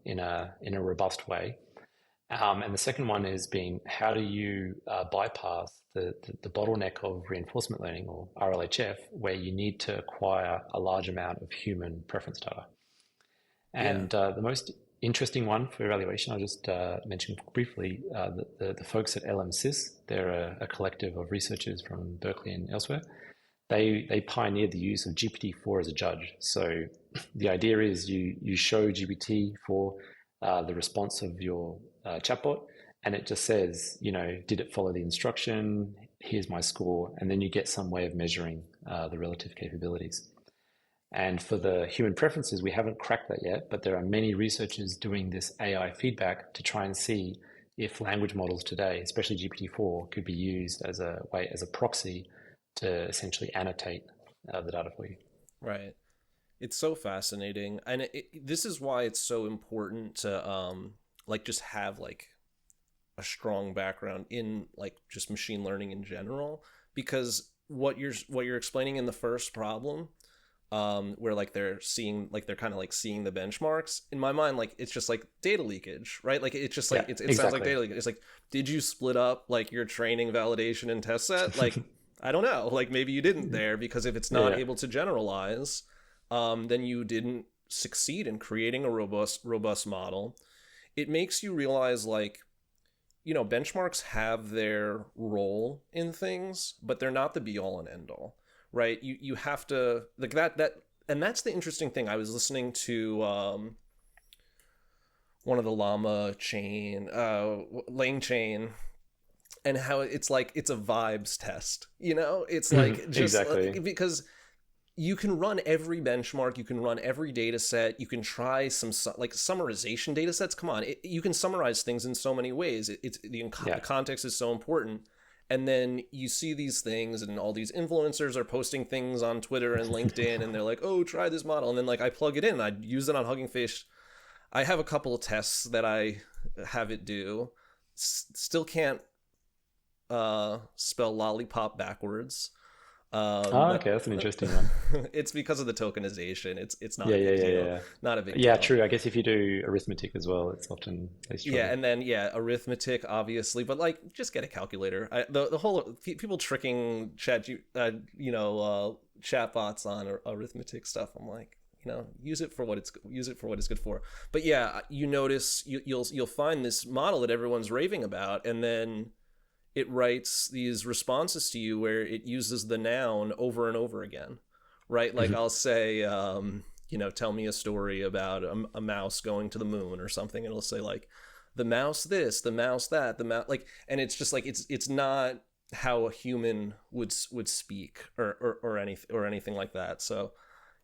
in a robust way? And the second one is being, how do you bypass the bottleneck of reinforcement learning, or RLHF, where you need to acquire a large amount of human preference data? Yeah. And the most interesting one for evaluation, I'll just mention briefly, the folks at LMSys, they're a collective of researchers from Berkeley and elsewhere. They pioneered the use of GPT-4 as a judge. So the idea is you show GPT-4 the response of your chatbot, and it just says, did it follow the instruction? Here's my score. And then you get some way of measuring the relative capabilities. And for the human preferences, we haven't cracked that yet, but there are many researchers doing this AI feedback to try and see if language models today, especially GPT-4, could be used as a proxy to essentially annotate the data for you. Right. It's so fascinating, and this is why it's so important to like just have like a strong background in like just machine learning in general, because what you're explaining in the first problem, where like they're kind of like seeing the benchmarks, in my mind, like it's just like data leakage, right? Like it's just Yeah, like it sounds like exactly. data leakage. It's like, did you split up like your training, validation, and test set? Like, I don't know, like maybe you didn't there, because if it's not Yeah. able to generalize, then you didn't succeed in creating a robust model. It makes you realize like benchmarks have their role in things, but they're not the be all and end all, right? You have to like and that's the interesting thing. I was listening to one of the llama chain, Lang chain, and how it's like it's a vibes test. It's like just Exactly. because you can run every benchmark, you can run every data set, you can try some like summarization data sets. Come on, you can summarize things in so many ways. The context is so important. And then you see these things, and all these influencers are posting things on Twitter and LinkedIn, and they're like, "Oh, try this model." And then like I plug it in, I use it on Hugging Face. I have a couple of tests that I have it do. Still can't spell lollipop backwards. Okay, that's an interesting one. It's because of the tokenization. It's not Yeah, a yeah, big yeah, deal. yeah. Not a big Yeah, deal. true. I guess if you do arithmetic as well, it's often they Yeah, struggle. and then arithmetic obviously, but like just get a calculator. The whole people tricking chatbots on arithmetic stuff. I'm like, use it for what it's good for. But yeah, you notice you'll find this model that everyone's raving about, and then it writes these responses to you where it uses the noun over and over again, right? Like Mhm. I'll say, tell me a story about a mouse going to the moon or something, and it'll say like, the mouse this, the mouse that, the mouse like, and it's just like it's not how a human would speak or anything like that. So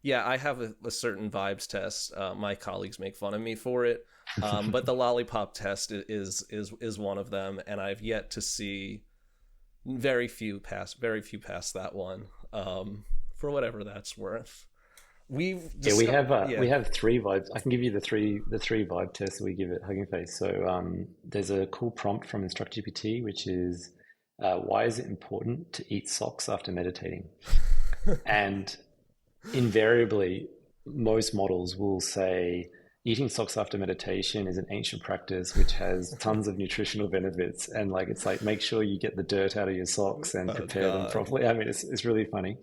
yeah, I have a certain vibes test. My colleagues make fun of me for it, but the lollipop test is one of them, and I've yet to see very few pass that one. For whatever that's worth. We've Yeah, we have yeah. we have three vibes. I can give you the three vibe tests we give at Hugging Face. So there's a cool prompt from InstructGPT, which is why is it important to eat socks after meditating? And invariably, most models will say eating socks after meditation is an ancient practice which has tons of nutritional benefits. And like it's like make sure you get the dirt out of your socks and Oh prepare them God. properly. I mean, it's really funny.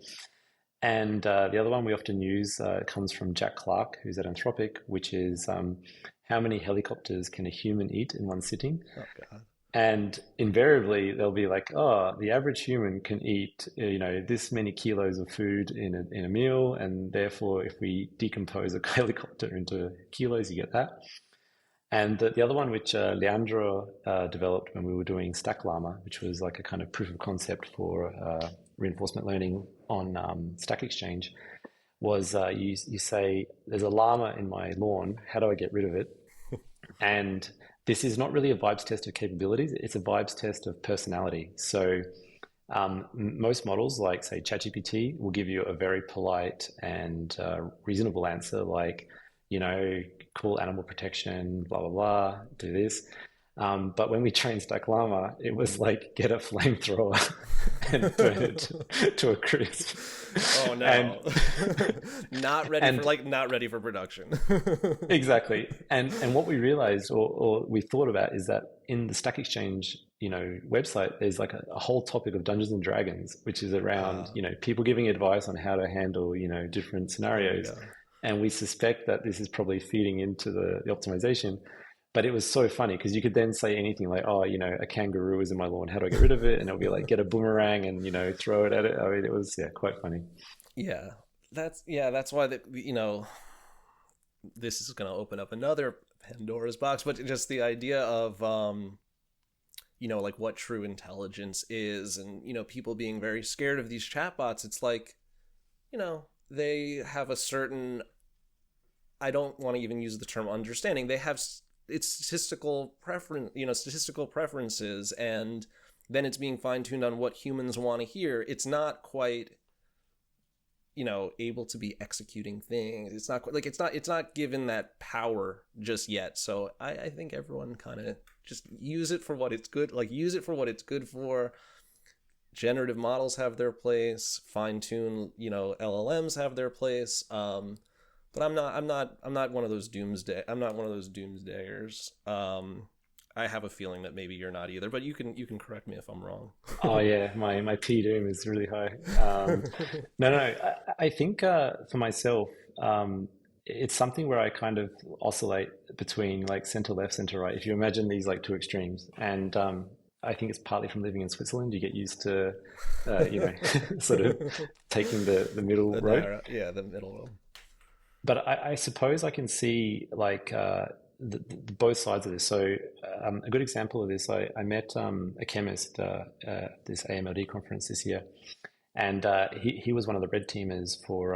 And the other one we often use comes from Jack Clark, who's at Anthropic, which is how many helicopters can a human eat in one sitting? Oh God. And invariably, they'll be like, "Oh, the average human can eat, this many kilos of food in a meal, and therefore, if we decompose a helicopter into kilos, you get that." And the other one, which Leandro developed when we were doing Stack Llama, which was like a kind of proof of concept for reinforcement learning on Stack Exchange, was you say, "There's a llama in my lawn. How do I get rid of it?" And this is not really a vibes test of capabilities, it's a vibes test of personality. So most models, like say ChatGPT, will give you a very polite and reasonable answer, like, cool animal protection, blah, blah, blah, do this. But when we trained Stack Llama, it was like get a flamethrower and burn it to a crisp. Oh And no. and Not ready for production. exactly. And what we realized or we thought about is that in the Stack Exchange, website, there's like a whole topic of Dungeons and Dragons, which is around, Uh, people giving advice on how to handle, different oh scenarios. yeah. And we suspect that this is probably feeding into the optimization. But it was so funny because you could then say anything like, oh, a kangaroo is in my lawn. How do I get rid of it? And it'll be like, get a boomerang and, throw it at it. I mean, it was, yeah, quite funny. Yeah. That's why this is going to open up another Pandora's box, but just the idea of like what true intelligence is, and people being very scared of these chatbots. It's like, they have a certain, I don't want to even use the term understanding. They have it's statistical preferences, and then it's being fine-tuned on what humans want to hear. It's not quite able to be executing things. It's not like it's not given that power just yet. So I think everyone kind of just use it for what it's good, like use it for what it's good for. Generative models have their place, fine-tune, LLMs have their place. But I'm not one of those doomsdayers. I have a feeling that maybe you're not either, but you can correct me if I'm wrong. Oh yeah, my P doom is really high. No, I think for myself, it's something where I kind of oscillate between like center left, center right. If you imagine these like two extremes, and I think it's partly from living in Switzerland. You get used to, sort of taking the middle The road. narrow, yeah, the middle road. But I suppose I can see like both sides of this. So a good example of this, I met a chemist this AMLD conference this year, and he was one of the red teamers for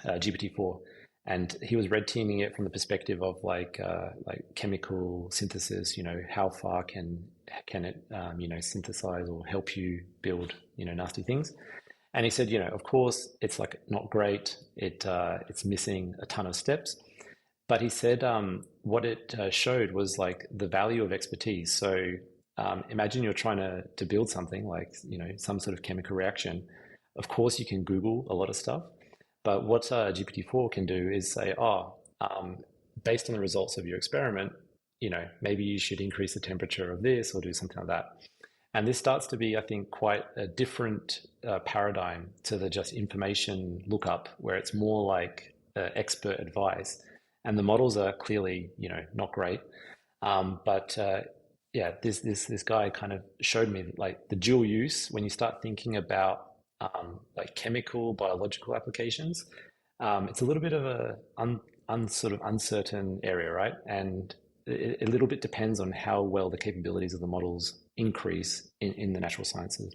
GPT-4, and he was red teaming it from the perspective of like chemical synthesis. How far can it synthesize or help you build nasty things. And he said, of course, it's like not great. It's missing a ton of steps. But he said what it showed was like the value of expertise. So imagine you're trying to build something like, some sort of chemical reaction. Of course, you can Google a lot of stuff. But what GPT-4 can do is say, based on the results of your experiment, maybe you should increase the temperature of this or do something like that. And this starts to be, I think, quite a different paradigm to the just information lookup, where it's more like expert advice. And the models are clearly, not great. But this guy kind of showed me like the dual use when you start thinking about like chemical, biological applications. It's a little bit of a sort of uncertain area, right? And a little bit depends on how well the capabilities of the models increase in the natural sciences.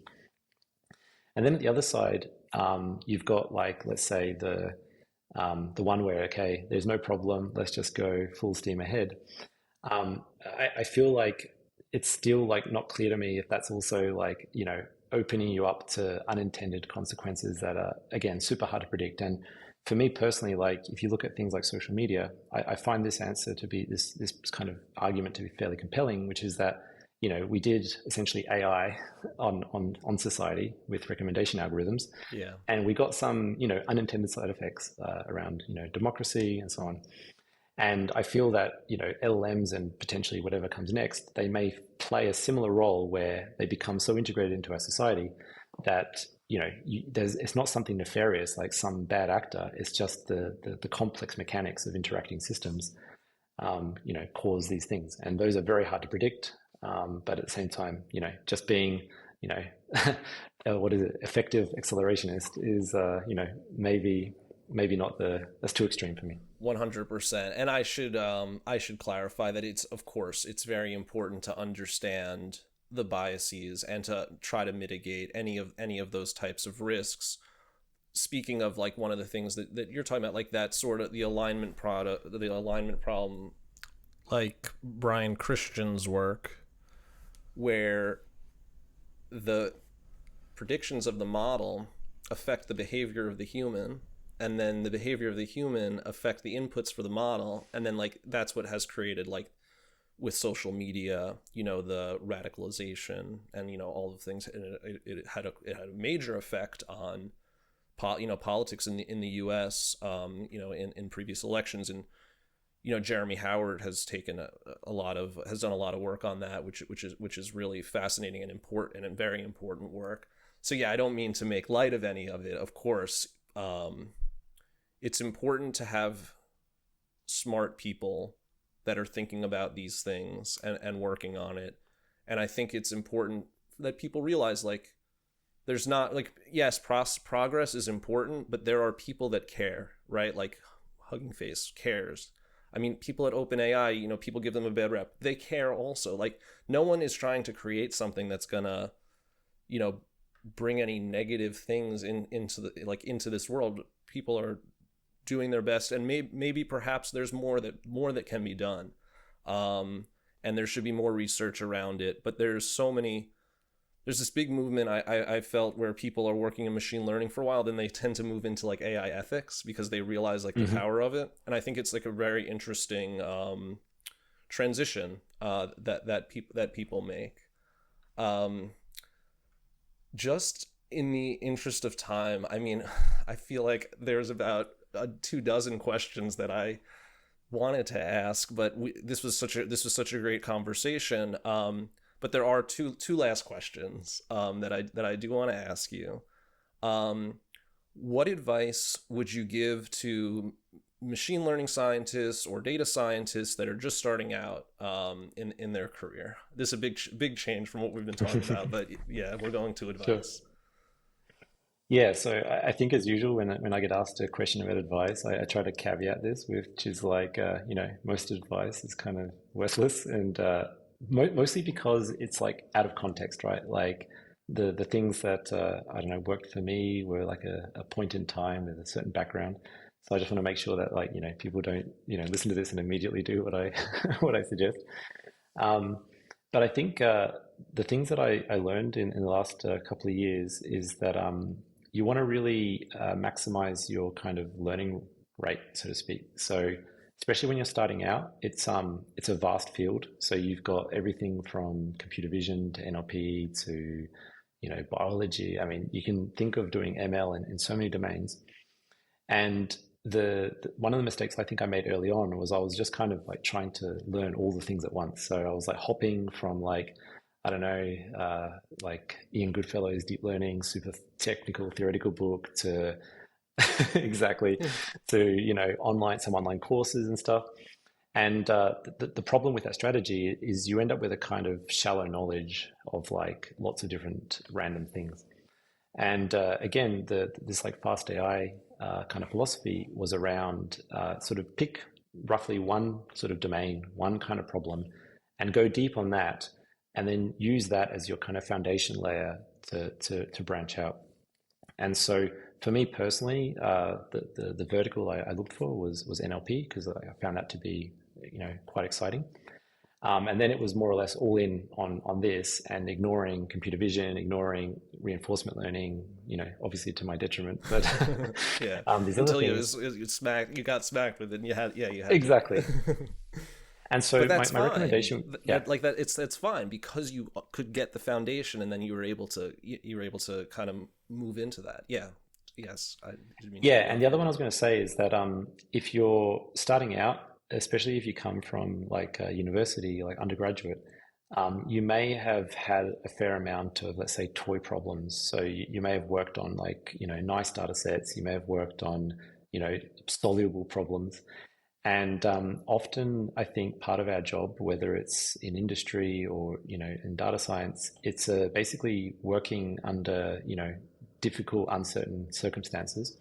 And then at the other side, you've got like, let's say the one where, okay, there's no problem, let's just go full steam ahead. I feel like it's still like not clear to me if that's also like, opening you up to unintended consequences that are, again, super hard to predict. And for me personally, like if you look at things like social media, I find this answer to be this kind of argument to be fairly compelling, which is that, we did essentially AI on society with recommendation algorithms. Yeah. And we got some, unintended side effects around, democracy and so on. And I feel that, LLMs and potentially whatever comes next, they may play a similar role where they become so integrated into our society that, it's not something nefarious like some bad actor. It's just the complex mechanics of interacting systems, cause these things. And those are very hard to predict. But at the same time, just being, what is it, effective accelerationist is, maybe not that's too extreme for me. 100%. And I should clarify that it's very important to understand the biases and to try to mitigate any of those types of risks. Speaking of like one of the things that you're talking about, like that sort of the alignment problem, like Brian Christian's work, where the predictions of the model affect the behavior of the human, and then the behavior of the human affect the inputs for the model, and then like that's what has created, like with social media, the radicalization and all the things. It had a major effect on politics in the U.S. In previous elections, and Jeremy Howard has taken has done a lot of work on that, which is really fascinating and important and very important work. So yeah, I don't mean to make light of any of it. Of course, it's important to have smart people that are thinking about these things and working on it. And I think it's important that people realize, like, there's not, like, yes, progress is important, but there are people that care, right? Like HuggingFace cares. I mean, people at OpenAI, people give them a bad rep. They care also. Like, no one is trying to create something that's gonna, bring any negative things into this world. People are doing their best, and maybe perhaps there's more that can be done, and there should be more research around it. But there's this big movement I felt where people are working in machine learning for a while, then they tend to move into like AI ethics because they realize like the power of it. And I think it's like a very interesting transition that people make. Just in the interest of time, I mean, I feel like there's about 24 questions that I wanted to ask, but this was such a great conversation. But there are two last questions that I do want to ask you. What advice would you give to machine learning scientists or data scientists that are just starting out in their career? This is a big change from what we've been talking about, but yeah, we're going to Sure. advice. Yeah, so I think as usual, when I get asked a question about advice, I try to caveat this, which is like, most advice is kind of worthless, and mostly because it's like out of context, right? Like the things that I don't know worked for me were like a point in time with a certain background. So I just want to make sure that like people don't listen to this and immediately do what I what I suggest. Um, but I think the things that I learned in the last couple of years is that you want to really maximize your kind of learning rate, so to speak. So especially when you're starting out, it's a vast field. So you've got everything from computer vision to NLP to biology. I mean, you can think of doing ML in so many domains. And the one of the mistakes I think I made early on was I was just kind of like trying to learn all the things at once. So I was like hopping from like I don't know, like Ian Goodfellow's deep learning, super technical theoretical book to exactly to some online courses and stuff. And the problem with that strategy is you end up with a kind of shallow knowledge of like lots of different random things. And again, this like fast AI kind of philosophy was around sort of pick roughly one sort of domain, one kind of problem, and go deep on that, and then use that as your kind of foundation layer to branch out. And so for me personally, the vertical I looked for was NLP because I found that to be quite exciting. And then it was more or less all in on this and ignoring computer vision, ignoring reinforcement learning, obviously to my detriment, but Yeah, these other until things. you got smacked with it, and you had to. Exactly. And so But my, that's my fine. recommendation, yeah, That like that it's that's fine because you could get the foundation, and then you were able to kind of move into that. Yeah. Yes, I didn't mean to cut yeah. you And off the other there. one I was going to say is that if you're starting out, especially if you come from like a university, like undergraduate, you may have had a fair amount of, let's say, toy problems. So you may have worked on like, nice data sets. You may have worked on, soluble problems. And often I think part of our job, whether it's in industry or, in data science, it's basically working under, difficult, uncertain circumstances.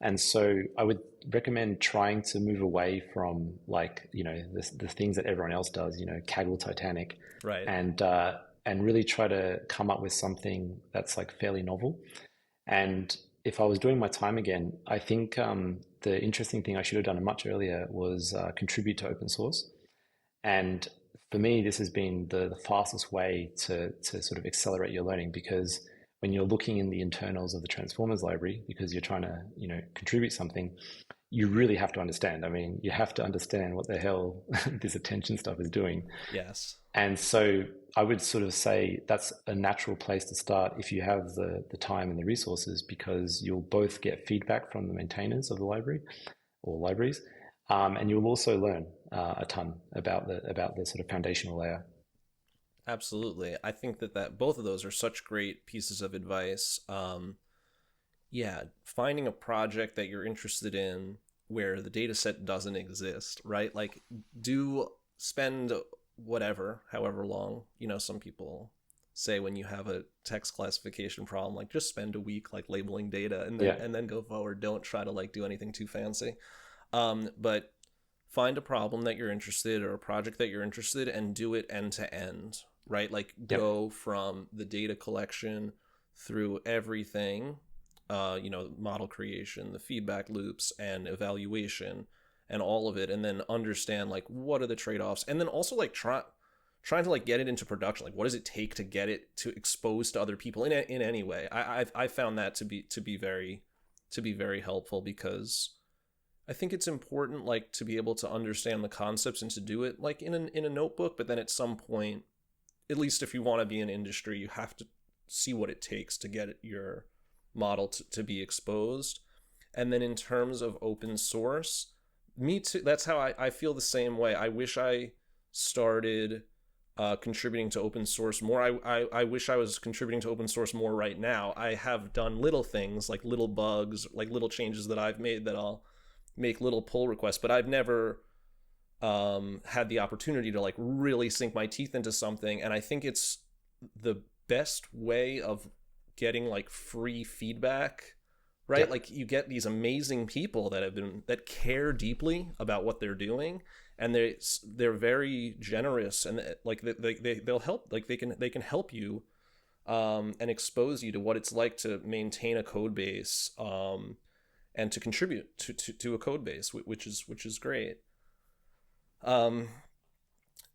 And so I would recommend trying to move away from like, the things that everyone else does, Kaggle Titanic, Right. and really try to come up with something that's like fairly novel. And if I was doing my time again, I think the interesting thing I should have done much earlier was contribute to open source. And for me, this has been the fastest way to sort of accelerate your learning because when you're looking in the internals of the Transformers library, because you're trying to, contribute something, you really have to understand. I mean, you have to understand what the hell this attention stuff is doing. Yes. And so I would sort of say that's a natural place to start if you have the time and the resources, because you'll both get feedback from the maintainers of the library or libraries, and you'll also learn a ton about the sort of foundational layer. Absolutely. I think that both of those are such great pieces of advice. Yeah, finding a project that you're interested in where the data set doesn't exist, right? Like, do spend however long, some people say when you have a text classification problem, like just spend a week like labeling data and then Yeah, go forward. Don't try to like do anything too fancy. But find a problem that you're interested or a project that you're interested and do it end to end, right? Like yep, go from the data collection through everything, model creation, the feedback loops and evaluation and all of it, and then understand like what are the trade-offs, and then also like trying to like get it into production. Like what does it take to get it to expose to other people in any way? I found that to be very helpful because I think it's important like to be able to understand the concepts and to do it like in a notebook, but then at some point, at least if you want to be in industry, you have to see what it takes to get your model to be exposed. And then in terms of open source, me too, that's how I feel the same way. I wish I started contributing to open source more. I wish I was contributing to open source more right now. I have done little things like little bugs, like little changes that I've made that I'll make little pull requests, but I've never had the opportunity to like really sink my teeth into something. And I think it's the best way of getting like free feedback, right? Yeah. Like you get these amazing people that care deeply about what they're doing, and they're very generous, and like they'll help, like they can help you and expose you to what it's like to maintain a code base, and to contribute to a code base, which is great.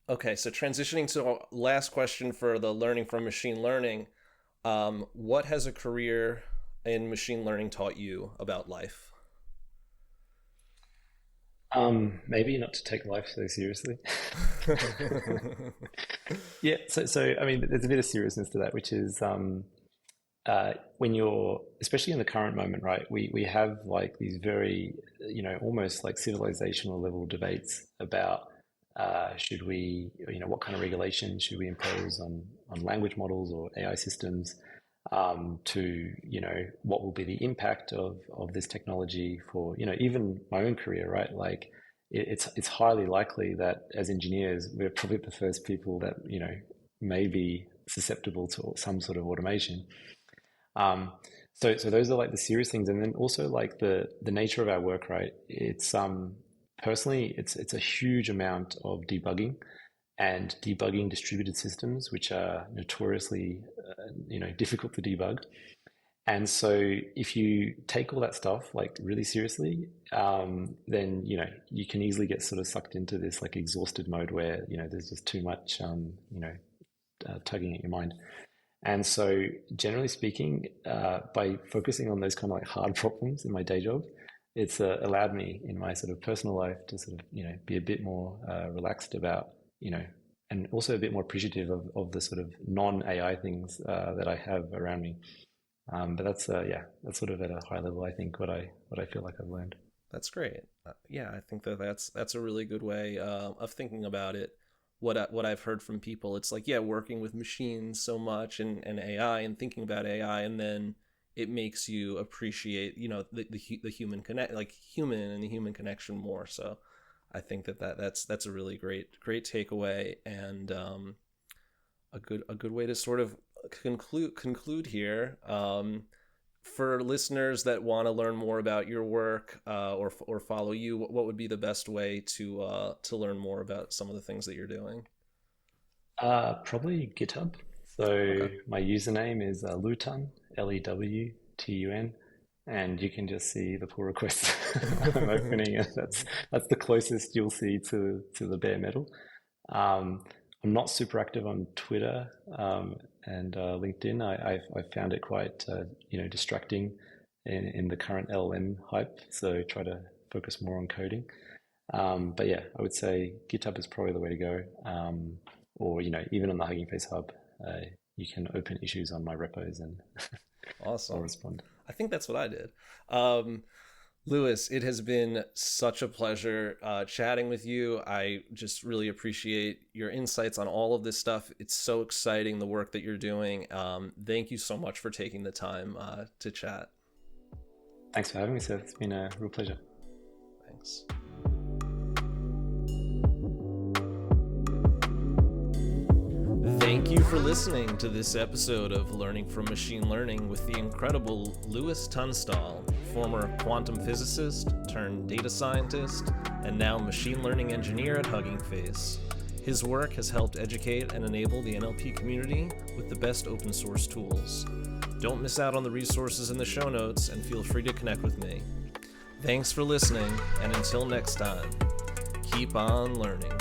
Okay, so transitioning to our last question for the learning from machine learning, what has a career in machine learning taught you about life? Maybe not to take life so seriously. Yeah, so I mean, there's a bit of seriousness to that, which is when you're, especially in the current moment, right? We have like these very, almost like civilizational level debates about should we, what kind of regulation should we impose on language models or AI systems, to, what will be the impact of this technology for, even my own career, right? Like it's highly likely that as engineers, we're probably the first people that, may be susceptible to some sort of automation. So those are like the serious things. And then also like the nature of our work, right? It's, personally, it's a huge amount of debugging and debugging distributed systems, which are notoriously, difficult to debug. And so if you take all that stuff like really seriously, then, you can easily get sort of sucked into this like exhausted mode where, there's just too much, tugging at your mind. And so generally speaking, by focusing on those kind of like hard problems in my day job, it's allowed me in my sort of personal life to sort of, be a bit more relaxed about, and also a bit more appreciative of the sort of non-AI things that I have around me. But that's that's sort of at a high level, I think, what I feel like I've learned. That's great. Yeah, I think that's a really good way of thinking about it. What I've heard from people, it's like, yeah, working with machines so much and AI and thinking about AI, and then it makes you appreciate, the human connect, like human and the human connection more. So I think that's a really great takeaway, and a good way to sort of conclude here. For listeners that want to learn more about your work, or follow you, what would be the best way to learn more about some of the things that you're doing? Probably GitHub. So Okay. my username is Lewtun, Lewtun, and you can just see the pull requests I'm opening. That's the closest you'll see to the bare metal. I'm not super active on Twitter, and LinkedIn. I found it quite distracting in the current LLM hype. So try to focus more on coding. But yeah, I would say GitHub is probably the way to go. Or even on the HuggingFace hub, you can open issues on my repos and I'll Awesome. respond. I think that's what I did. Lewis, it has been such a pleasure chatting with you. I just really appreciate your insights on all of this stuff. It's so exciting, the work that you're doing. Thank you so much for taking the time to chat. Thanks for having me, Seth. It's been a real pleasure. Thanks. Thank you for listening to this episode of Learning from Machine Learning with the incredible Lewis Tunstall, former quantum physicist turned data scientist, and now machine learning engineer at HuggingFace. His work has helped educate and enable the NLP community with the best open source tools. Don't miss out on the resources in the show notes, and feel free to connect with me. Thanks for listening, and until next time, keep on learning.